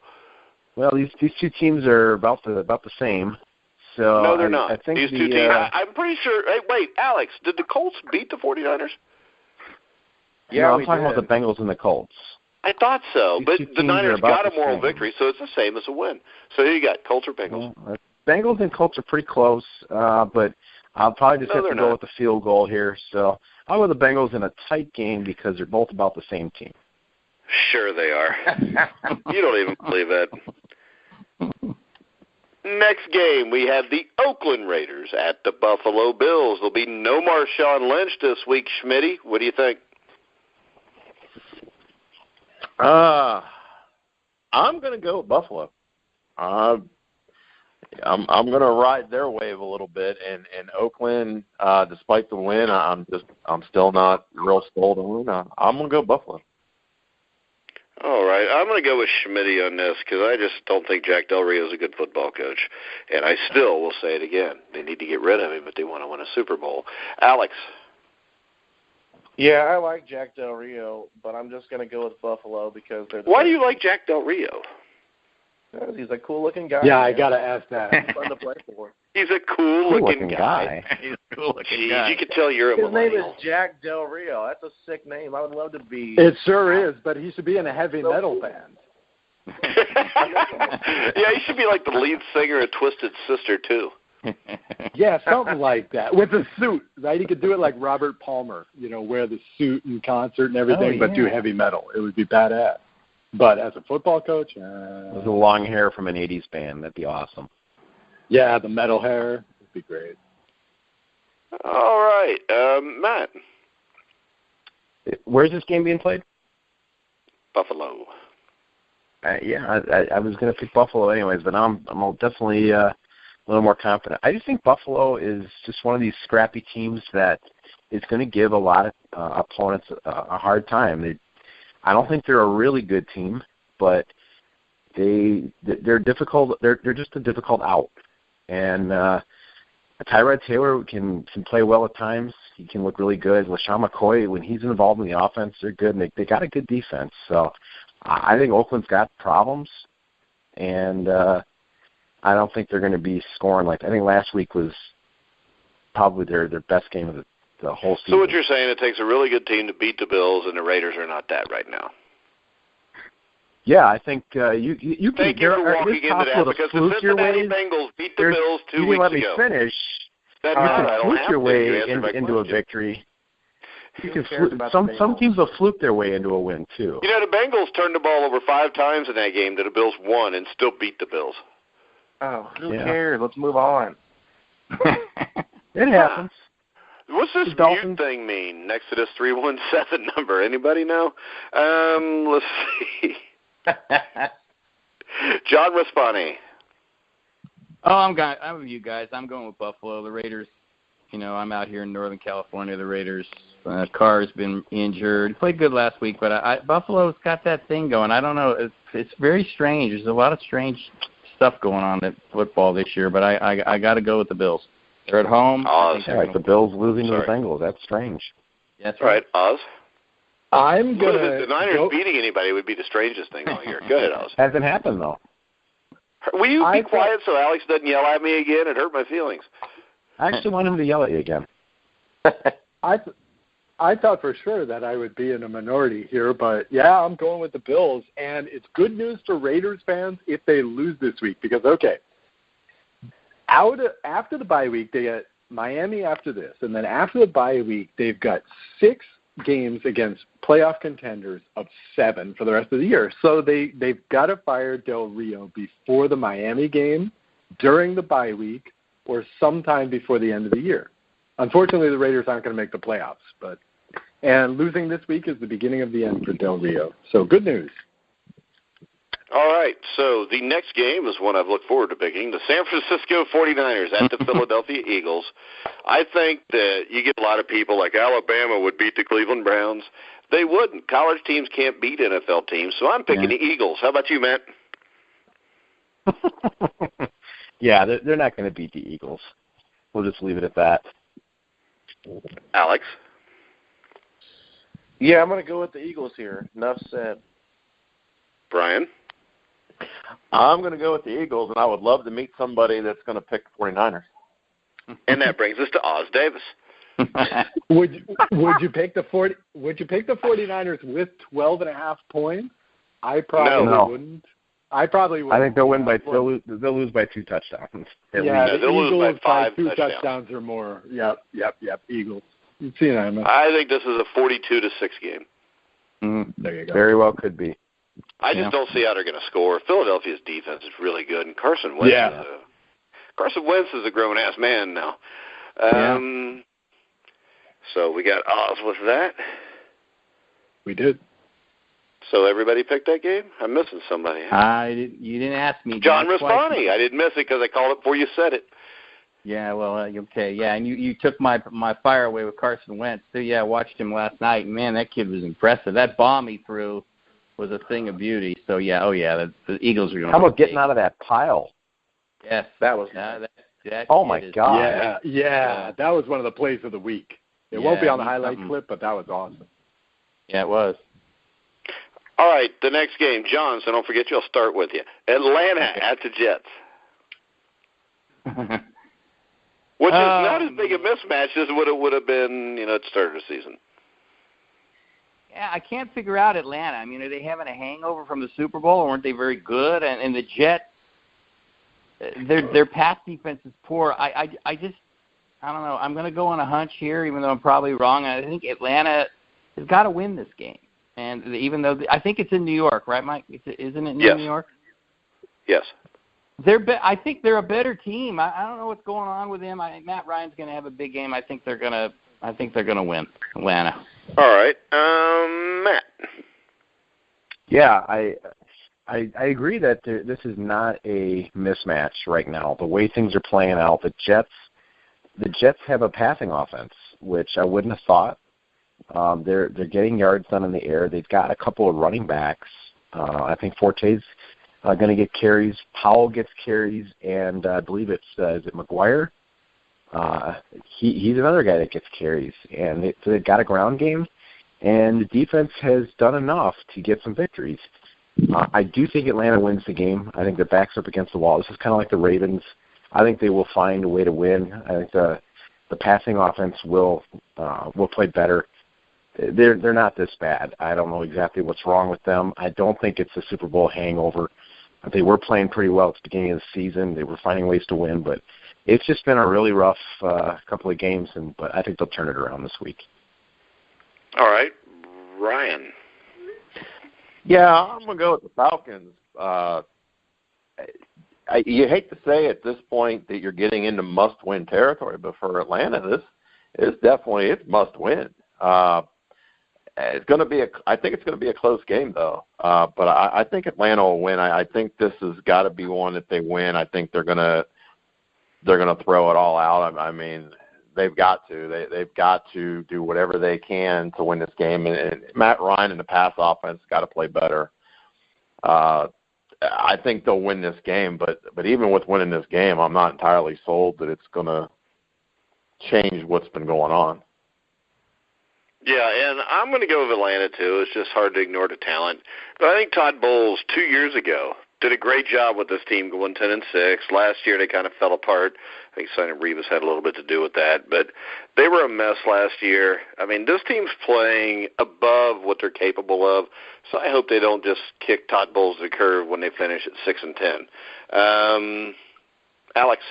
Well, these 2 teams are about the same. So no, they're not. I think these 2 teams. I'm pretty sure. Hey, wait, Alex, did the Colts beat the 49ers? Yeah, no, I'm talking about the Bengals and the Colts. I thought so, but the Niners got a moral victory, so it's the same as a win. So who you got, Colts or Bengals? Well, Bengals and Colts are pretty close, but I'll probably just have to go with the field goal here. So I'll go with the Bengals in a tight game because they're both about the same team. Sure they are. You don't even believe that. Next game, we have the Oakland Raiders at the Buffalo Bills. There'll be no Marshawn Lynch this week. Schmitty, what do you think? I'm going to go with Buffalo. I'm going to ride their wave a little bit, and Oakland, despite the win, I'm still not real sold on. I'm going to go Buffalo. All right, I'm going to go with Schmitty on this because I just don't think Jack Del Rio is a good football coach, and I still will say it again: they need to get rid of him if they want to win a Super Bowl. Alex. Yeah, I like Jack Del Rio, but I'm just going to go with Buffalo because they're. Why do you like Jack Del Rio? Because he's a cool-looking guy. Yeah, I got to ask that. It's fun to play for. He's a cool-looking guy. He's a cool-looking guy. You can tell you're a millennial. His name is Jack Del Rio. That's a sick name. I would love to be. It sure is, but he should be in a heavy metal band. Yeah, he should be like the lead singer of Twisted Sister, too. Yeah, something like that. With a suit, right? He could do it like Robert Palmer, wear the suit in concert and everything, but do heavy metal. It would be badass. But as a football coach, with the long hair from an 80s band, that'd be awesome. Yeah, the metal hair would be great. All right. Matt. Where's this game being played? Buffalo. I was going to pick Buffalo anyways, but now I'm definitely a little more confident. I just think Buffalo is just one of these scrappy teams that is going to give a lot of opponents a hard time. I don't think they're a really good team, but they're difficult. They're just a difficult out. And Tyrod Taylor can play well at times. He can look really good. LaShawn McCoy, when he's involved in the offense, they're good, and they got a good defense. So I think Oakland's got problems, and I don't think they're going to be scoring I think last week was probably their best game of the whole season. So what you're saying, it takes a really good team to beat the Bills, and the Raiders are not that right now. Yeah, I think you can. Thank you for walking into that, because the Cincinnati Bengals beat the Bills 2 weeks ago. You didn't let me finish. You can fluke your way into a victory. You can some teams will fluke their way into a win, too. The Bengals turned the ball over 5 times in that game that the Bills won and still beat the Bills. Oh, who cares? Let's move on. It happens. What's this mute thing mean next to this 317 number? Anybody know? Let's see. John Raspanti. Oh, I'm with you guys. I'm going with Buffalo. The Raiders, I'm out here in Northern California. The Raiders, Carr's been injured. Played good last week, but Buffalo's got that thing going. I don't know. It's very strange. There's a lot of strange stuff going on in football this year, but I got to go with the Bills. They're at home. Oz. The Bills losing to the Bengals. That's strange. That's right. Oz? I'm going to... The Niners beating anybody would be the strangest thing all year. Go ahead, Oz. Hasn't happened, though. Will you be quiet so Alex doesn't yell at me again? It hurt my feelings. I actually want him to yell at you again. I thought for sure that I would be in a minority here, but yeah, I'm going with the Bills. And it's good news for Raiders fans if they lose this week because, after the bye week, they get Miami after this. And then after the bye week, they've got 6 games against playoff contenders of 7 for the rest of the year. So they've got to fire Del Rio before the Miami game, during the bye week, or sometime before the end of the year. Unfortunately, the Raiders aren't going to make the playoffs, and losing this week is the beginning of the end for Del Rio. So good news. All right, so the next game is one I've looked forward to picking, the San Francisco 49ers at the Philadelphia Eagles. I think that you get a lot of people like Alabama would beat the Cleveland Browns. They wouldn't. College teams can't beat NFL teams, so I'm picking the Eagles. How about you, Matt? Yeah, they're not going to beat the Eagles. We'll just leave it at that. Alex? Yeah, I'm going to go with the Eagles here. Enough said. Brian? I'm going to go with the Eagles, and I would love to meet somebody that's going to pick the 49ers. And that brings us to Oz Davis. Would you pick the 49ers with 12.5 points? I probably wouldn't. I probably wouldn't. I think they'll win they'll lose by 2 touchdowns. The Eagles lose by 5 2 touchdowns or more. Yep. Eagles. You've seen it. I think this is a 42-6 game. There you go. Very well could be. I just don't see how they're going to score. Philadelphia's defense is really good, and Carson Wentz is a grown-ass man now. So we got Oz with that. We did. So everybody picked that game? I'm missing somebody. You didn't ask me. John Raspanti. I didn't miss it because I called it before you said it. Yeah, well, okay. Yeah, and you took my fire away with Carson Wentz. So, yeah, I watched him last night. Man, that kid was impressive. That bomb he threw was a thing of beauty. So, the Eagles are going to How about getting out of that pile? Yes. That was that oh, my God. Yeah. That was one of the plays of the week. It won't be on the highlight clip, but that was awesome. Yeah, it was. All right, the next game, John, so don't forget I'll start with you. Atlanta at the Jets. Which is not as big a mismatch as what it would have been, at the start of the season. I can't figure out Atlanta. I mean, are they having a hangover from the Super Bowl, or weren't they very good? And the Jets, their pass defense is poor. I don't know. I'm going to go on a hunch here, even though I'm probably wrong. I think Atlanta has got to win this game. And even though I think it's in New York, right, Mike? Isn't it in New York? Yes. I think they're a better team. I don't know what's going on with them. Matt Ryan's going to have a big game. I think they're going to win Atlanta. All right, Matt. Yeah, I agree that this is not a mismatch right now. The way things are playing out, the Jets have a passing offense, which I wouldn't have thought. They're getting yards done in the air. They've got a couple of running backs. I think Forte's going to get carries. Powell gets carries, and I believe is it McGuire? He's another guy that gets carries. And they've got a ground game, and the defense has done enough to get some victories. I do think Atlanta wins the game. I think their back's up against the wall. This is kind of like the Ravens. I think they will find a way to win. I think the passing offense will play better. They're not this bad. I don't know exactly what's wrong with them. I don't think it's a Super Bowl hangover. They were playing pretty well at the beginning of the season. They were finding ways to win, but it's just been a really rough couple of games. But I think they'll turn it around this week. All right, Ryan. Yeah, I'm going to go with the Falcons. You hate to say at this point that you're getting into must-win territory, but for Atlanta, this is definitely must-win. It's going to be I think it's going to be a close game, though. But I think Atlanta will win. I think this has got to be one that they win. I think they're going to throw it all out. I mean, they've got to. They've got to do whatever they can to win this game. And Matt Ryan and the pass offense got to play better. I think they'll win this game, but even with winning this game, I'm not entirely sold that it's going to change what's been going on. Yeah, and I'm going to go with Atlanta, too. It's just hard to ignore the talent. But I think Todd Bowles, 2 years ago, did a great job with this team going 10-6. Last year they kind of fell apart. I think signing Revis had a little bit to do with that. But they were a mess last year. I mean, this team's playing above what they're capable of, so I hope they don't just kick Todd Bowles to the curb when they finish at 6-10. Alex?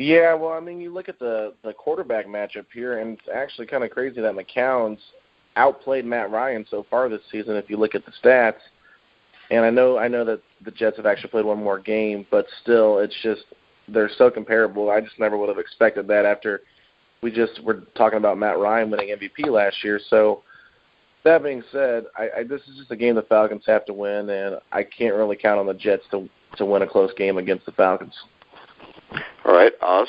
Yeah, well, I mean, you look at the quarterback matchup here, and it's actually kind of crazy that McCown's outplayed Matt Ryan so far this season if you look at the stats. And I know that the Jets have actually played one more game, but still, it's just they're so comparable. I just never would have expected that after we just were talking about Matt Ryan winning MVP last year. So that being said, this is just a game the Falcons have to win, and I can't really count on the Jets to win a close game against the Falcons. All right, Oz?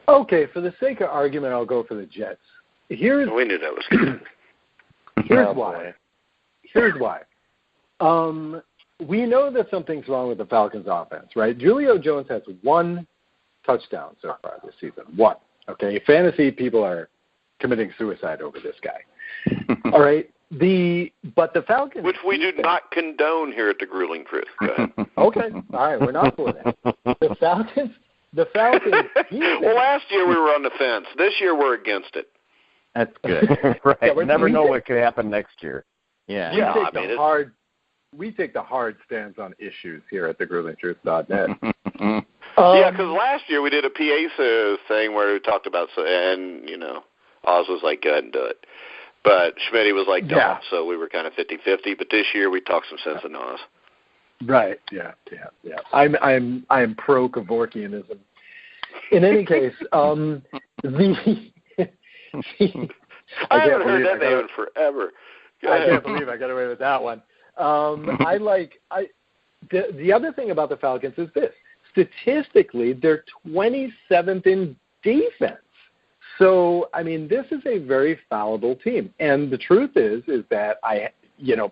Okay, for the sake of argument, I'll go for the Jets. We knew that was good. Here's why. We know that something's wrong with the Falcons' offense, right? Julio Jones has 1 touchdown so far this season. 1. Okay, fantasy people are committing suicide over this guy. All right. But the Falcons, which we do not condone here at the Grueling Truth. Go ahead. Okay, all right, we're not for that. The Falcons. Well, last year we were on the fence. This year we're against it. That's good. Right. Yeah, never know what could happen next year. Yeah. We take the hard stance on issues here at thegruelingtruth.net. Yeah, because last year we did a PA thing where we talked about, and Oz was like, go ahead and do it. But Schmidt was like, don't. Yeah. So we were kind of 50-50. But this year we talked some sense in Oz. Right. Yeah. I'm pro Kevorkianism. In any case, I haven't heard that name in forever. I can't believe I got away with that one. The other thing about the Falcons is this: statistically, they're 27th in defense. So, I mean, this is a very fallible team. And the truth is that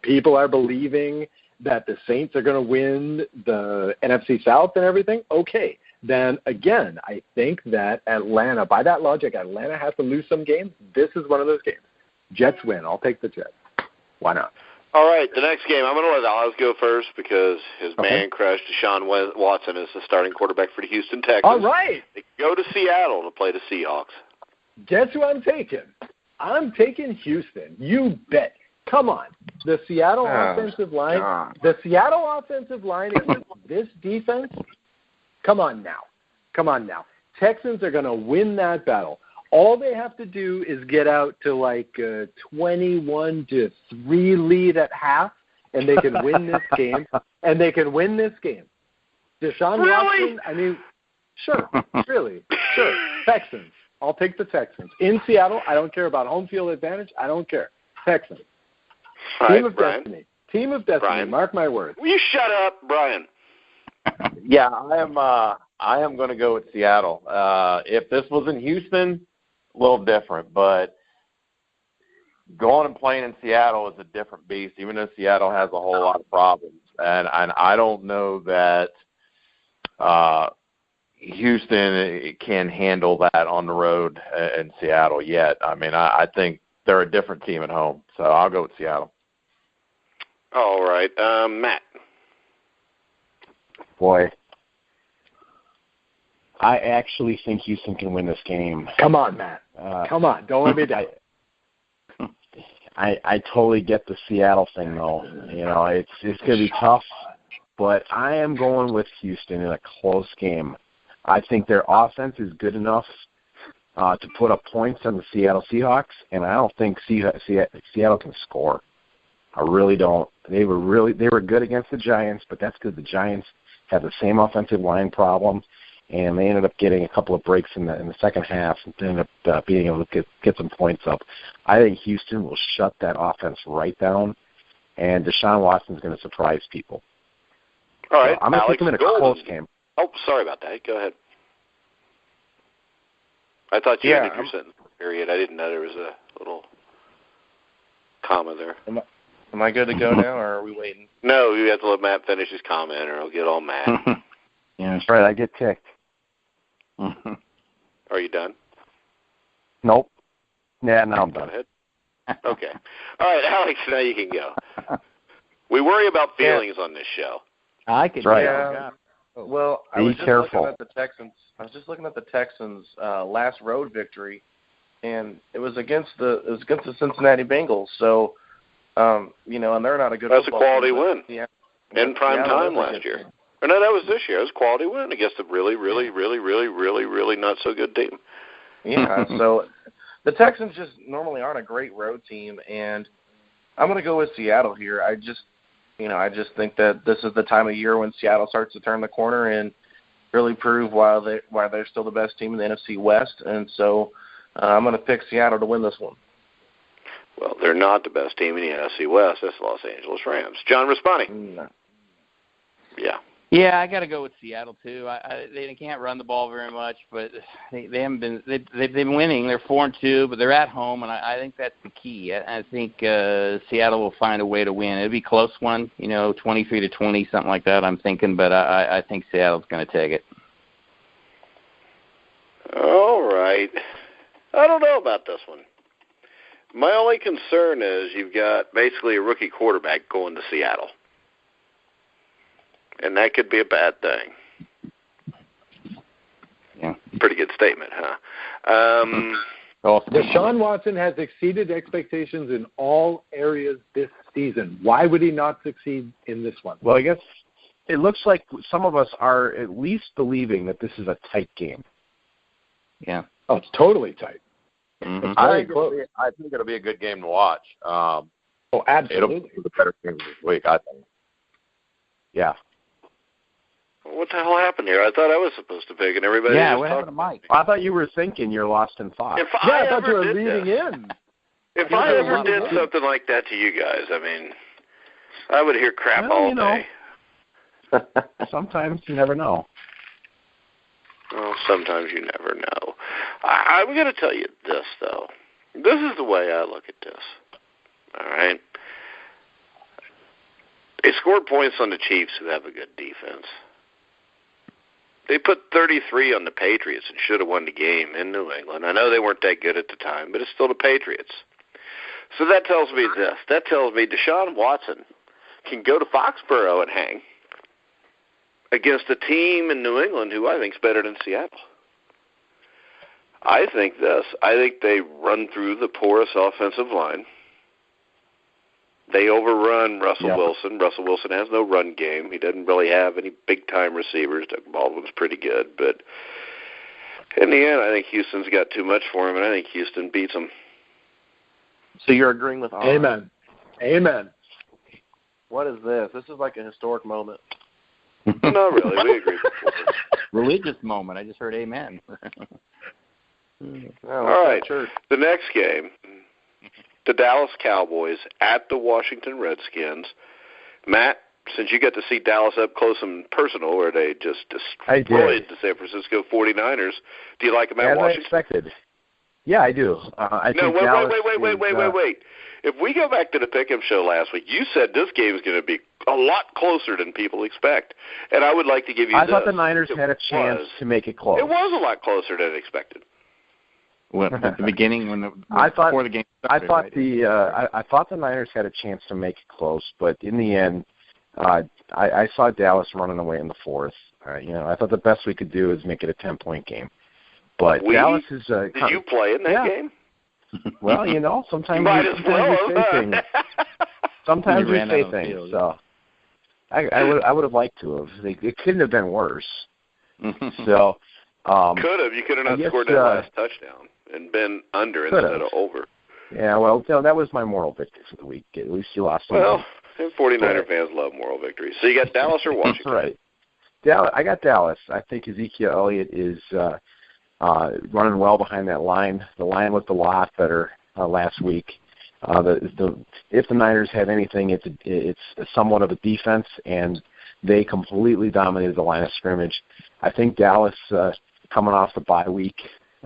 people are believing that the Saints are going to win the NFC South and everything. Okay. Then, again, I think that Atlanta, by that logic, Atlanta has to lose some games. This is one of those games. Jets win. I'll take the Jets. Why not? All right, the next game, I'm going to let Oz go first because his man crush, Deshaun Watson, is the starting quarterback for the Houston Texans. All right. They go to Seattle to play the Seahawks. Guess who I'm taking? I'm taking Houston. You bet. Come on. The Seattle offensive line. God. The Seattle offensive line against this defense. Come on now. Texans are going to win that battle. All they have to do is get out to like 21-3 lead at half, and they can win this game. Deshaun Watson, I mean, sure. Texans. I'll take the Texans. In Seattle, I don't care about home field advantage. I don't care. Texans. Team of destiny. Brian. Mark my words. Will you shut up, Brian? Yeah, I am going to go with Seattle. If this was in Houston, a little different, but going and playing in Seattle is a different beast, even though Seattle has a whole lot of problems. And I don't know that Houston can handle that on the road in Seattle yet. I mean, I think they're a different team at home, so I'll go with Seattle. All right. Matt. Boy, I actually think Houston can win this game. Come on, Matt. Come on. Don't let me down. I totally get the Seattle thing, though. You know, it's going to be tough, but I am going with Houston in a close game. I think their offense is good enough to put up points on the Seattle Seahawks, and I don't think Seattle can score. I really don't. They were good against the Giants, but that's because the Giants had the same offensive line problem, and they ended up getting a couple of breaks in the second half and ended up being able to get some points up. I think Houston will shut that offense right down, and Deshaun Watson's going to surprise people. All right. So I'm going to take them in a close game. Oh, sorry about that. Go ahead. I thought you ended your sentence period. I didn't know there was a little comma there. Am I good to go now, or are we waiting? No, you have to let Matt finish his comment, or he'll get all mad. Yeah, that's right. I get ticked. Are you done? Nope. Yeah, now I'm done. Go ahead. Okay. All right, Alex, now you can go. We worry about feelings on this show. I could. Right. Yeah. Well, I was just looking at the Texans. I was just looking at the Texans' last road victory, and it was against the Cincinnati Bengals. So, you know, and they're not a good. That's a quality win. Yeah. In prime time last year. Or no, that was this year. It was a quality win against a really not so good team. Yeah. So, the Texans just normally aren't a great road team, and I'm going to go with Seattle here. I just think that this is the time of year when Seattle starts to turn the corner and really prove why they're still the best team in the NFC West. And so I'm going to pick Seattle to win this one. Well, they're not the best team in the NFC West. That's the Los Angeles Rams. John Raspanti. No. Yeah. Yeah, I got to go with Seattle too. They can't run the ball very much, but they haven't been. They've been winning. They're 4-2, but they're at home, and I think that's the key. I think Seattle will find a way to win. It'll be a close one, 23-20, something like that. I'm thinking, but I think Seattle's going to take it. All right. I don't know about this one. My only concern is you've got basically a rookie quarterback going to Seattle. And that could be a bad thing. Yeah. Pretty good statement, huh? Deshaun Watson has exceeded expectations in all areas this season. Why would he not succeed in this one? Well, I guess it looks like some of us are at least believing that this is a tight game. Yeah. Oh, it's totally tight. Mm-hmm. I think it'll be a good game to watch. Absolutely. It'll be the better game this week, I think. Yeah. What the hell happened here? I thought I was supposed to pick, and everybody Yeah, was what happened to talking. Mike? I thought you were thinking you're lost in thought. I thought you were leading in. If I ever did something like that to you guys, I mean, I would hear crap all day. Sometimes you never know. Well, sometimes you never know. I'm going to tell you this, though. This is the way I look at this. All right? They scored points on the Chiefs, who have a good defense. They put 33 on the Patriots and should have won the game in New England. I know they weren't that good at the time, but it's still the Patriots. So that tells me this. That tells me Deshaun Watson can go to Foxborough and hang against a team in New England who I think is better than Seattle. I think this. I think they run through the porous offensive line. They overrun Russell Wilson. Russell Wilson has no run game. He doesn't really have any big-time receivers. Doug Baldwin's pretty good. But in the end, I think Houston's got too much for him, and I think Houston beats him. So you're agreeing with Oz? Amen. Amen. What is this? This is like a historic moment. Not really. We agree before. Religious moment. I just heard amen. All right. The next game, the Dallas Cowboys at the Washington Redskins. Matt, since you got to see Dallas up close and personal, where they just destroyed the San Francisco 49ers, do you like them at Washington? As I expected. Yeah, I do. Wait. If we go back to the Pick'em show last week, you said this game is going to be a lot closer than people expect, and I would like to give you I thought the Niners had a chance to make it close. It was a lot closer than expected. Well, at the beginning, before the game started, I thought the Niners had a chance to make it close, but in the end, I saw Dallas running away in the fourth. I thought the best we could do is make it a 10-point game. But Dallas is. Did you play in that game? Well, sometimes we say things. Sometimes we say things. So I would have liked to have. It couldn't have been worse. So. Could have. You could have not scored that last touchdown and been under instead of over. Yeah, well, that was my moral victory for the week. At least you lost some. Well, 49er fans love moral victories. So you got Dallas or Washington? That's right. I got Dallas. I think Ezekiel Elliott is running well behind that line. The line looked a lot better last week. If the Niners have anything, it's somewhat of a defense, and they completely dominated the line of scrimmage. I think Dallas, coming off the bye week,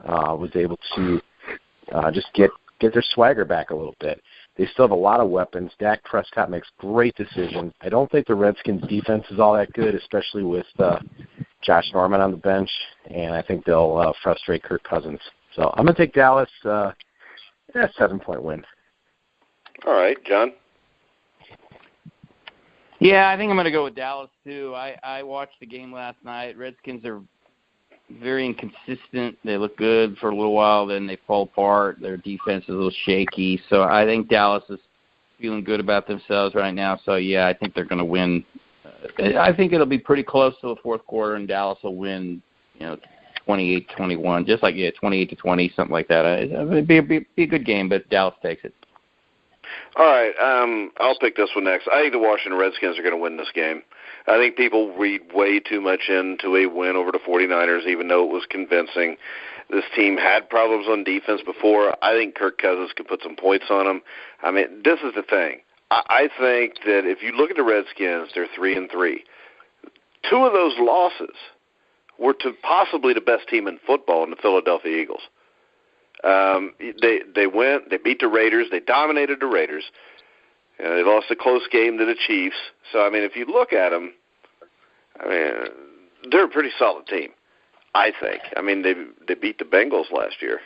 was able to just get their swagger back a little bit. They still have a lot of weapons. Dak Prescott makes great decisions. I don't think the Redskins' defense is all that good, especially with Josh Norman on the bench, and I think they'll frustrate Kirk Cousins. So I'm going to take Dallas, 7-point win. All right, John? Yeah, I think I'm going to go with Dallas, too. I watched the game last night. Redskins are very inconsistent. They look good for a little while, then they fall apart. Their defense is a little shaky. So I think Dallas is feeling good about themselves right now. So, yeah, I think they're going to win. I think it'll be pretty close to the fourth quarter, and Dallas will win, 28-21, just like, 28-20, something like that. It'll be a good game, but Dallas takes it. All right, I'll pick this one next. I think the Washington Redskins are going to win this game. I think people read way too much into a win over the 49ers, even though it was convincing. This team had problems on defense before. I think Kirk Cousins could put some points on them. I mean, this is the thing. I think that if you look at the Redskins, they're 3-3. Two of those losses were to possibly the best team in football in the Philadelphia Eagles. They went, they beat the Raiders, they dominated the Raiders, and they lost a close game to the Chiefs. So, I mean, if you look at them, they're a pretty solid team, I think. I mean, they beat the Bengals last year.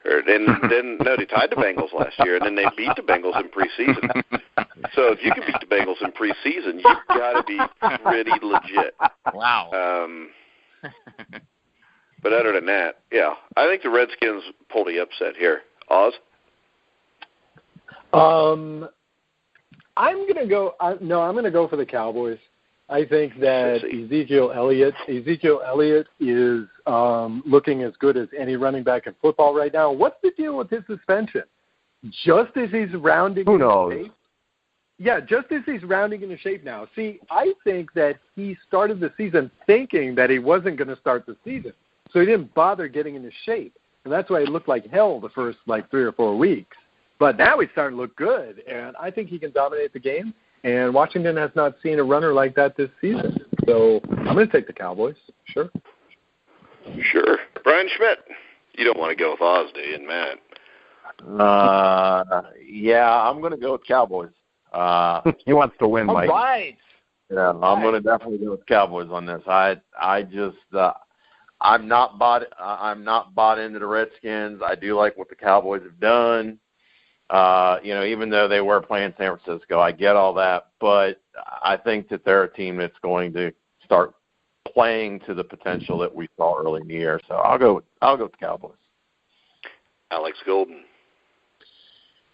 They tied the Bengals last year, and then they beat the Bengals in preseason. So if you can beat the Bengals in preseason, you've got to be pretty legit. Wow. But other than that, yeah, I think the Redskins pull the upset here. Oz? I'm going to go for the Cowboys. I think that Ezekiel Elliott is looking as good as any running back in football right now. What's the deal with his suspension? Just as he's rounding into shape? Yeah, just as he's rounding into shape now. See, I think that he started the season thinking that he wasn't going to start the season, so he didn't bother getting into shape. And that's why he looked like hell the first, 3 or 4 weeks. But now he's starting to look good, and I think he can dominate the game. And Washington has not seen a runner like that this season. So I'm going to take the Cowboys. Sure. Brian Schmidt, you don't want to go with Oz, do you, and Matt? Yeah, I'm going to go with Cowboys. He wants to win, Mike. All right. Yeah, I'm going to definitely go with Cowboys on this. I'm not bought into the Redskins. I do like what the Cowboys have done. Even though they were playing San Francisco, I get all that, but I think that they're a team that's going to start playing to the potential that we saw early in the year. So I'll go with the Cowboys. Alex Golden.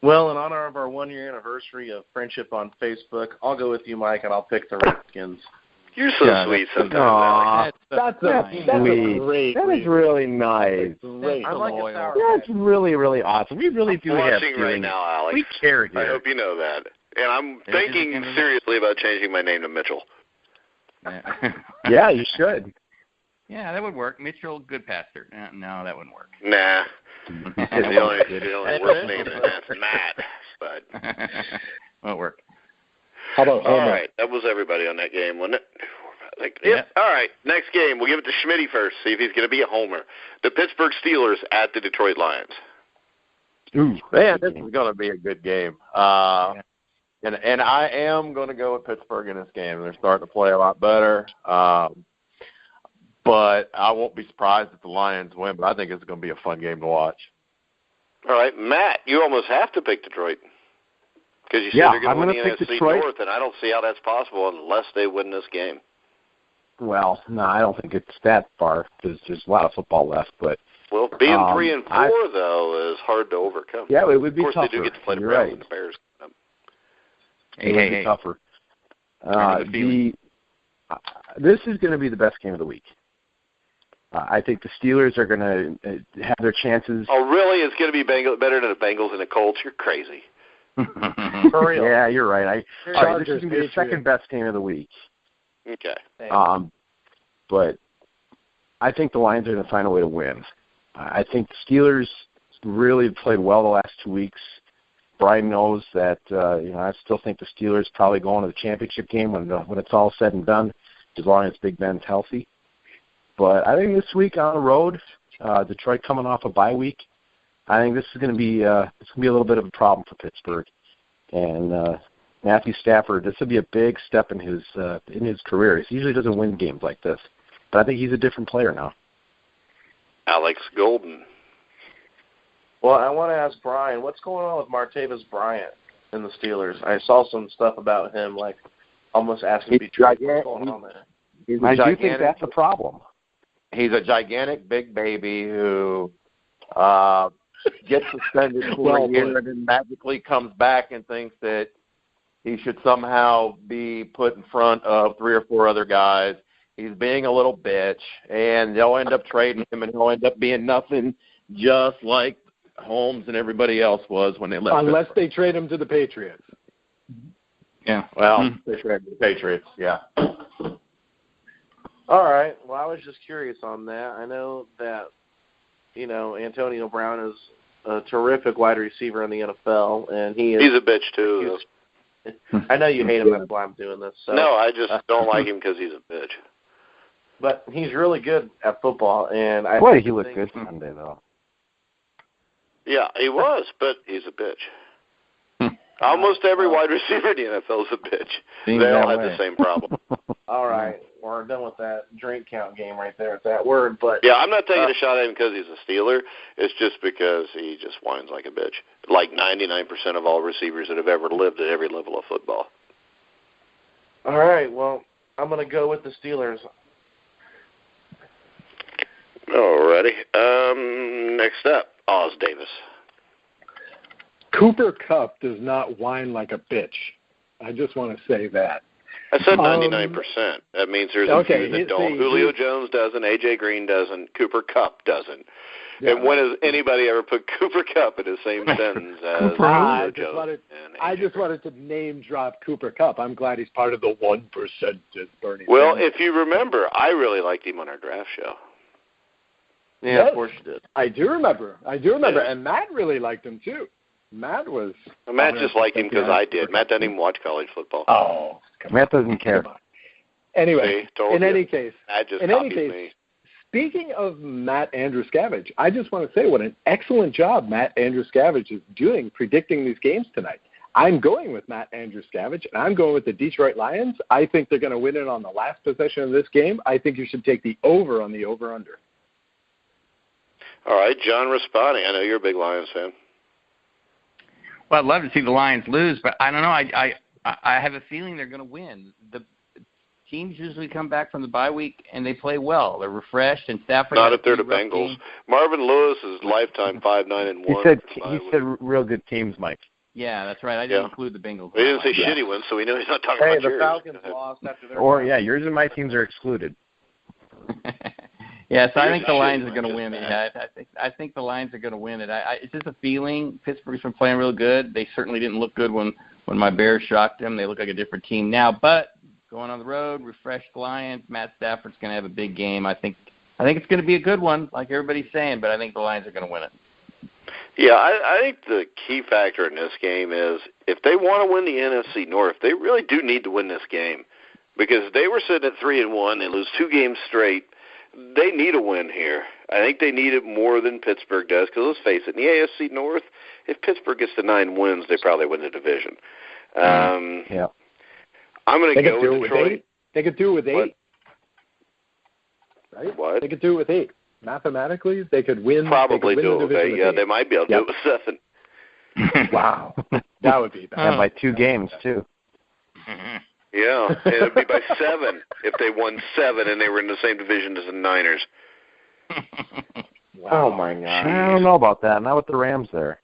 Well, in honor of our 1-year anniversary of friendship on Facebook, I'll go with you, Mike, and I'll pick the Redskins. You're so sweet sometimes, Alex. That's sweet. great. That is really nice. Great. I like a sour That's really, really awesome. We really do have Watching feelings. right now, Alex. We care here. I hope you know that. And I'm thinking seriously about changing my name to Mitchell. Yeah, you should. Yeah, that would work. Mitchell Goodpaster. No, that wouldn't work. Nah. the only worst name is Matt. But won't work. How about Homer? All right, that was everybody on that game, wasn't it? Yep. Yeah. All right, next game. We'll give it to Schmidt first, see if he's going to be a homer. The Pittsburgh Steelers at the Detroit Lions. Ooh, man, this is going to be a good game. And I am going to go with Pittsburgh in this game. They're starting to play a lot better. But I won't be surprised if the Lions win, but I think it's going to be a fun game to watch. All right, Matt, you almost have to pick Detroit. Because you said they're going to win the NFC Detroit. North, and I don't see how that's possible unless they win this game. Well, no, I don't think it's that far because there's a lot of football left. But Well, being 3-4, though, is hard to overcome. Yeah, it would be tougher. Of course, they do get to play the Browns and the Bears. It would be tougher. This is going to be the best game of the week. I think the Steelers are going to have their chances. Oh, really? It's going to be better than the Bengals and the Colts? You're crazy. For real. Yeah, you're right. All right, this is going to be the Patriots. second best game of the week. Okay. But I think the Lions are going to find a way to win. I think the Steelers really played well the last 2 weeks. Brian knows that. I still think the Steelers probably go into the championship game when it's all said and done, as long as Big Ben's healthy. But I think this week on the road, Detroit coming off a bye week, I think this is going to be a little bit of a problem for Pittsburgh. And Matthew Stafford, this will be a big step in his career. He usually doesn't win games like this, but I think he's a different player now. Alex Golden. Well, I want to ask Brian, what's going on with Martavis Bryant in the Steelers? I saw some stuff about him, like almost asking to be traded. What's going on there? I do think that's a problem. He's a gigantic big baby who gets suspended for a year and then magically comes back and thinks that he should somehow be put in front of 3 or 4 other guys. He's being a little bitch, and they'll end up trading him, and he'll end up being nothing just like Holmes and everybody else was when they left. Unless they trade him to the Patriots. Yeah. Well, they traded the Patriots, yeah. All right. Well, I was just curious on that. I know that, Antonio Brown is a terrific wide receiver in the NFL, and he's a bitch, too. I know you hate him. That's why I'm doing this. So. No, I just don't like him because he's a bitch. But he's really good at football, and he looked good Sunday, though. Yeah, he was, but he's a bitch. Almost every wide receiver in the NFL is a bitch. They all have the same problem. All right. We're done with that drink count game right there at that word. But yeah, I'm not taking a shot at him because he's a Steeler. It's just because he just whines like a bitch. Like 99% of all receivers that have ever lived at every level of football. All right. Well, I'm going to go with the Steelers. Alrighty. Next up, Oz Davis. Cooper Kupp does not whine like a bitch. I just want to say that. I said 99%. That means there's a few that don't. Julio Jones doesn't. A.J. Green doesn't. Cooper Kupp doesn't. Yeah, and when has anybody ever put Cooper Kupp in the same sentence as Julio Jones? I just wanted to name drop Cooper Kupp. I'm glad he's part of the 1%, as Bernie Well, said. if you remember, I really liked him on our draft show. Yeah, yes, of course you did. I do remember. Yeah. And Matt really liked him, too. Matt just liked him because I did. Matt doesn't even watch college football. Oh, Matt doesn't care. Anyway, in any case, me. Speaking of Matt Andruscavage, I just want to say what an excellent job Matt Andruscavage is doing predicting these games tonight. I'm going with Matt Andruscavage, and I'm going with the Detroit Lions. I think they're going to win it on the last possession of this game. I think you should take the over on the over-under. All right, John Raspanti. I know you're a big Lions fan. Well, I'd love to see the Lions lose, but I don't know. I have a feeling they're going to win. teams usually come back from the bye week and they play well. They're refreshed, and Stafford. Not if they're the Bengals. Team. Marvin Lewis is lifetime 5-9-1. He said real good teams, Mike. Yeah, that's right. I didn't include the Bengals. He didn't say shitty ones, so we know he's not talking about yours. Hey, the Falcons lost after their yours and my teams are excluded. Yeah, so I think the Lions are going to win it. I think the Lions are going to win it. It's just a feeling. Pittsburgh's been playing real good. They certainly didn't look good when my Bears shocked them. They look like a different team now. But going on the road, refreshed Lions, Matt Stafford's going to have a big game. I think it's going to be a good one, like everybody's saying, but I think the Lions are going to win it. Yeah, I think the key factor in this game is if they want to win the NFC North, they really do need to win this game because they were sitting at 3-1. They lose 2 games straight. They need a win here. I think they need it more than Pittsburgh does because let's face it, in the AFC North, if Pittsburgh gets to 9 wins, they probably win the division. Yeah. I'm going to go with Detroit. They could do it with 8. What? Right? What? They could do it with 8. Mathematically, they could win. Probably do it with 8. Yeah, they might be able to do it with 7. Wow. That would be bad. And by 2 games, too. Yeah, and it would be by 7 if they won 7 and they were in the same division as the Niners. Wow. Oh, my God. I don't know about that. Not with the Rams there.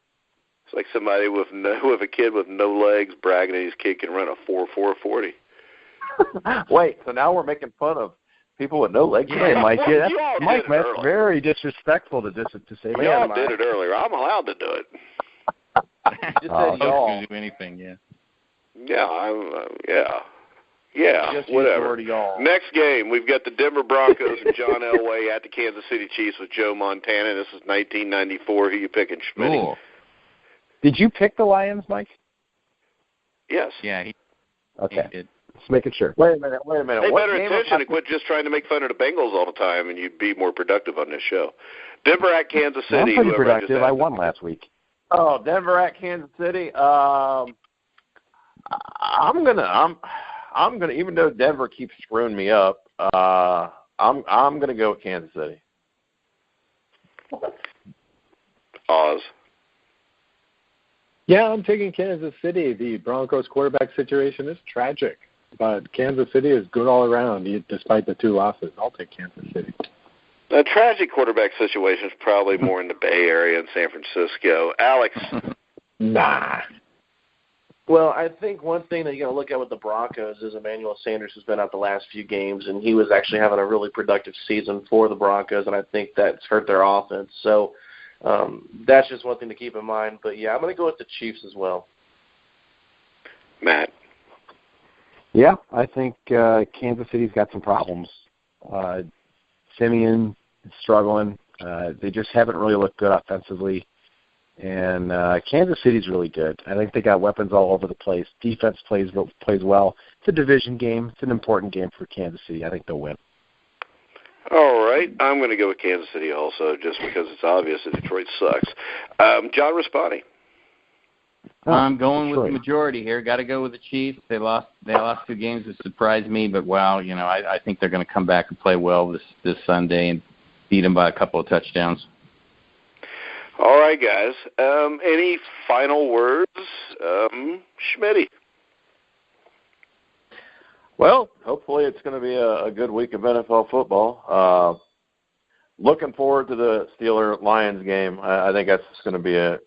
It's like somebody with a kid with no legs bragging that his kid can run a 4.40. Wait, so now we're making fun of people with no legs? Hey, Mike, that's earlier. very disrespectful to say. Y'all did it earlier. I'm allowed to do it. Just said y'all. Do anything, yeah. Yeah, just whatever. Next game, we've got the Denver Broncos and John Elway at the Kansas City Chiefs with Joe Montana. This is 1994. Who you picking, Schmidt? Cool. Did you pick the Lions, Mike? Yes. Yeah, he did. Just making sure. Wait a minute. Pay better attention and quit just trying to make fun of the Bengals all the time, and you'd be more productive on this show. Denver at Kansas City. I'm pretty productive. I won last week. Oh, Denver at Kansas City. I'm gonna even though Denver keeps screwing me up, I'm gonna go with Kansas City. Oz. Yeah, I'm taking Kansas City. The Broncos quarterback situation is tragic, but Kansas City is good all around, despite the 2 losses. I'll take Kansas City. The tragic quarterback situation is probably more in the Bay Area and San Francisco. Alex. Nah. Well, I think one thing that you got to look at with the Broncos is Emmanuel Sanders has been out the last few games, and he was actually having a really productive season for the Broncos, and I think that's hurt their offense. So that's just one thing to keep in mind. But, yeah, I'm going to go with the Chiefs as well. Matt. Yeah, I think Kansas City's got some problems. Simeon is struggling. They just haven't really looked good offensively. And Kansas City's really good. I think they got weapons all over the place. Defense plays well. It's a division game. It's an important game for Kansas City. I think they'll win. All right. I'm going to go with Kansas City also just because it's obvious that Detroit sucks. John Raspanti. I'm going with the majority here. Got to go with the Chiefs. They lost 2 games that surprised me, but wow, I think they're going to come back and play well this Sunday and beat them by a couple of touchdowns. All right, guys. Any final words, Schmitty? Well, hopefully it's going to be a good week of NFL football. Looking forward to the Steelers-Lions game. I think that's going to be a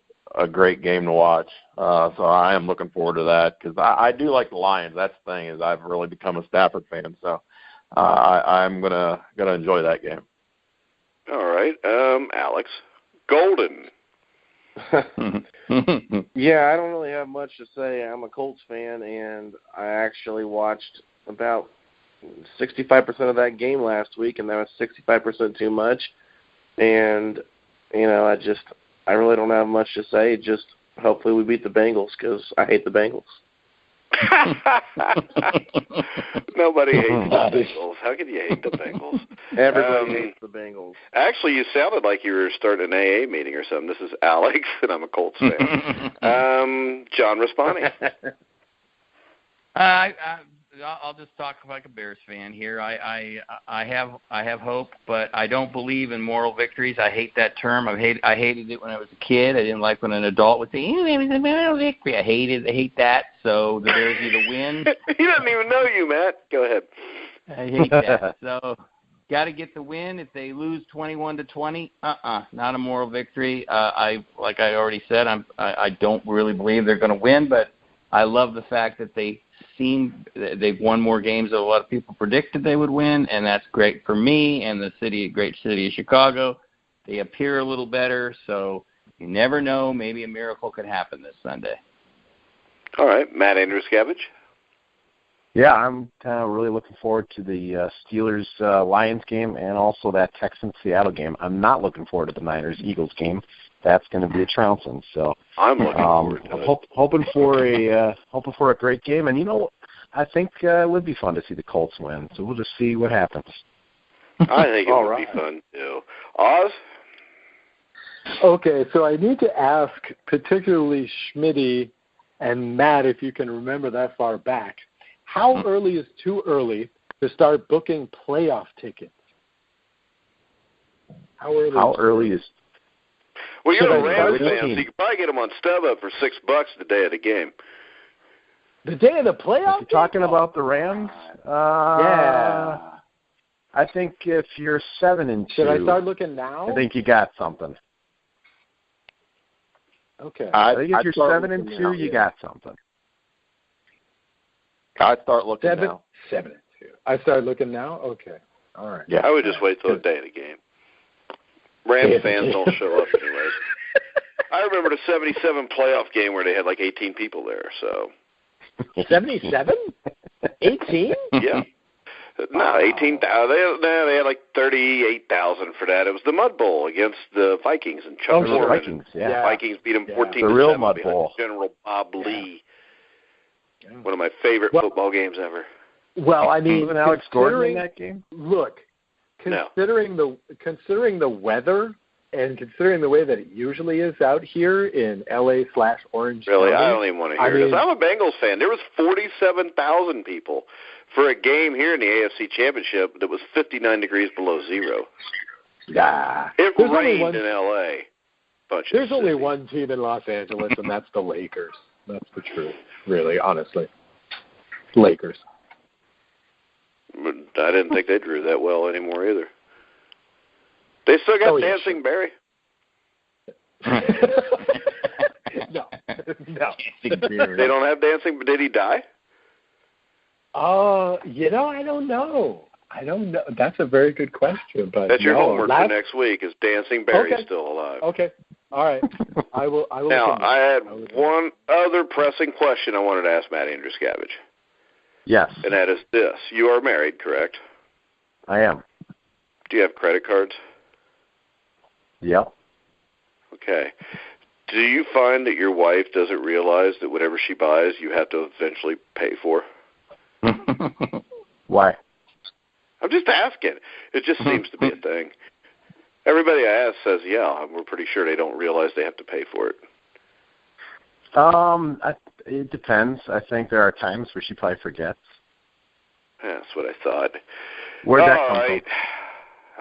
great game to watch. So I am looking forward to that because I do like the Lions. That's the thing is I've really become a Stafford fan. So I'm gonna enjoy that game. All right, Alex. Golden. Yeah, I don't really have much to say. I'm a Colts fan, and I actually watched about 65% of that game last week, and that was 65% too much. And, I really don't have much to say. Just hopefully we beat the Bengals because I hate the Bengals. Nobody hates the Bengals. How can you hate the Bengals? Everybody hates the Bengals. Actually, you sounded like you were starting an AA meeting or something. This is Alex, and I'm a Colts fan. John Raspanti. I'll just talk like a Bears fan here. I have hope, but I don't believe in moral victories. I hate that term. I hated it when I was a kid. I didn't like when an adult would say, "It was a moral victory." I hate that. So the Bears either win. He doesn't even know you, Matt. Go ahead. I hate that. So, got to get the win. If they lose 21-20, not a moral victory. Like I already said, I don't really believe they're going to win, but I love the fact that they've won more games than a lot of people predicted they would win, and that's great for me and the great city of Chicago. They appear a little better, so you never know. Maybe a miracle could happen this Sunday. All right, Matt Andruscavage. Yeah, I'm really looking forward to the Steelers-Lions game and also that Texans-Seattle game. I'm not looking forward to the Niners-Eagles game. That's going to be a trouncing. So I'm looking forward to it. Hoping for a great game. And I think it would be fun to see the Colts win. So we'll just see what happens. I think it would be fun too. Oz. Okay, so I need to ask, particularly Schmidt and Matt, if you can remember that far back. How early is too early to start booking playoff tickets? How early is? Well, you're a Rams fan, so you can probably get them on StubHub for $6 the day of the game. The day of the playoff? You're talking about the Rams? Yeah. I think if you're 7-2, should I start looking now? I think you got something. Okay. I think if you're 7-2, you got something. I start looking now. 7-2. I start looking now? Okay. All right. Yeah. I would just wait till the day of the game. Rams fans don't show up anyways. I remember the 77 playoff game where they had like 18 people there, so. 77? 18? Yeah. No, 18,000. They had like 38,000 for that. It was the Mud Bowl against the Vikings and Chuck Norman. Vikings, yeah. Vikings beat them 14-7. The real Mud Bowl. General Bob Lee. One of my favorite football games ever. Well, I mean, wasn't Alex Gordon in that game? Look, considering the weather and considering the way that it usually is out here in LA/Orange Really, County, I don't even want to hear this. I'm a Bengals fan. There was 47,000 people for a game here in the AFC Championship that was 59 degrees below zero. It rained in LA. There's only one team in Los Angeles, and that's the Lakers. That's the truth, really, honestly. Lakers. But I didn't think they drew that well anymore either. They still got Dancing Barry. No. They don't have Dancing. Did he die? I don't know. That's a very good question. But that's your homework for next week. Is Dancing Barry still alive? Okay. All right. I will. Now, I had one other pressing question I wanted to ask Matt Andruscavage. Yes. And that is this: you are married, correct? I am. Do you have credit cards? Yep. Okay. Do you find that your wife doesn't realize that whatever she buys, you have to eventually pay for? Why? I'm just asking. It just seems to be a thing. Everybody I ask says, yeah, we're pretty sure they don't realize they have to pay for it. It depends. I think there are times where she probably forgets. Yeah, that's what I thought. Where'd that come from?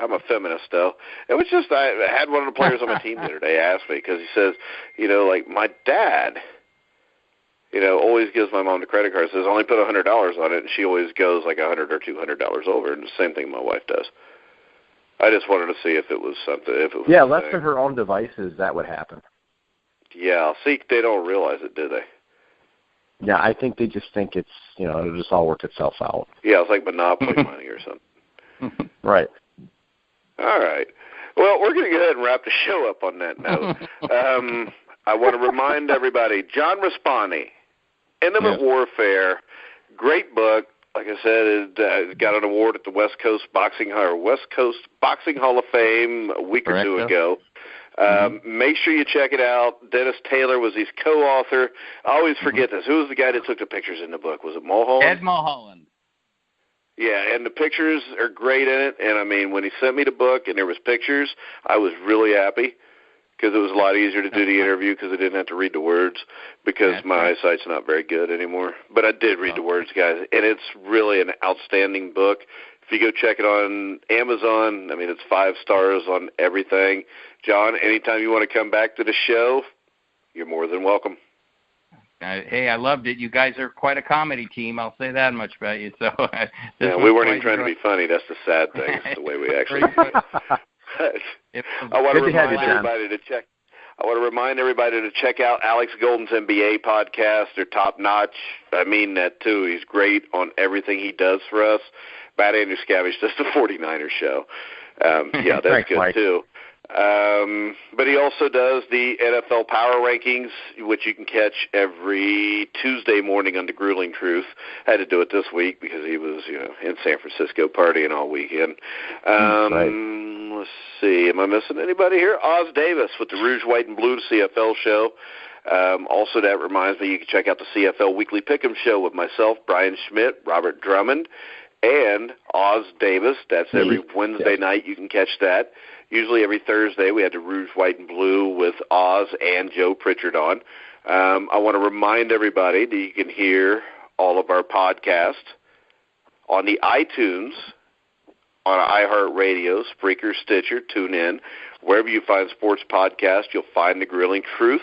I'm a feminist, though. It was just I had one of the players on my team the other day ask me because he says, like my dad, always gives my mom the credit card. Says only put $100 on it, and she always goes like $100 or $200 over. And the same thing my wife does. I just wanted to see if it was something. Left to her own devices, that would happen. Yeah, see, they don't realize it, do they? Yeah, I think they just think it's it'll just all work itself out. Yeah, it's like Monopoly money or something. Right. All right. Well, we're going to go ahead and wrap the show up on that note. I want to remind everybody, John Raspanti, Intimate Warfare, great book. Like I said, it got an award at the West Coast Boxing Hall of Fame a week or two ago. Make sure you check it out. Dennis Taylor was his co-author. I always forget this. Who was the guy that took the pictures in the book? Was it Mulholland? Ed Mulholland. Yeah, and the pictures are great in it. And, I mean, when he sent me the book and there was pictures, I was really happy because it was a lot easier to do the interview because I didn't have to read the words because my eyesight's not very good anymore. But I did read the words, guys, and it's really an outstanding book. If you go check it on Amazon, I mean, it's 5 stars on everything. John, anytime you want to come back to the show, you're more than welcome. I loved it. You guys are quite a comedy team. I'll say that much about you. So yeah, we weren't even trying to be funny. That's the sad thing. It's the way we actually. I want to remind everybody to check out Alex Golden's NBA podcast. They're top notch. I mean that too. He's great on everything he does for us. Bad Andruscavage does the 49ers show. Yeah, that's Thanks, good Mike. too. But he also does the NFL Power Rankings, which you can catch every Tuesday morning on The Grueling Truth. Had to do it this week because he was, in San Francisco partying all weekend. Right. Let's see. Am I missing anybody here? Oz Davis with the Rouge, White, and Blue CFL show. Also, that reminds me, you can check out the CFL Weekly Pick'em show with myself, Brian Schmidt, Robert Drummond, and Oz Davis. That's every Wednesday night. You can catch that. Usually every Thursday we had the Rouge, White, and Blue with Oz and Joe Pritchard on. I want to remind everybody that you can hear all of our podcasts on the iTunes, on iHeartRadio, Spreaker, Stitcher, TuneIn. Wherever you find sports podcasts, you'll find The Grueling Truth.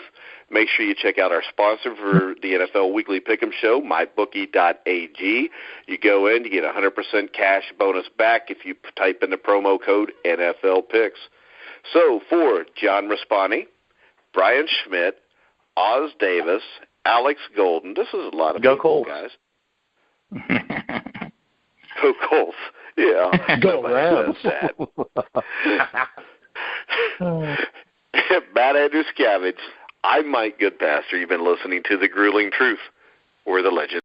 Make sure you check out our sponsor for the NFL Weekly Pick'em show, mybookie.ag. You go in, you get 100% cash bonus back if you type in the promo code NFLPicks. So for John Raspanti, Brian Schmidt, Oz Davis, Alex Golden, this is a lot of people, guys. Go Colts. Yeah. Go Rams. Bad Andruscavage. I'm Mike Goodpaster. You've been listening to The Grueling Truth, where the legends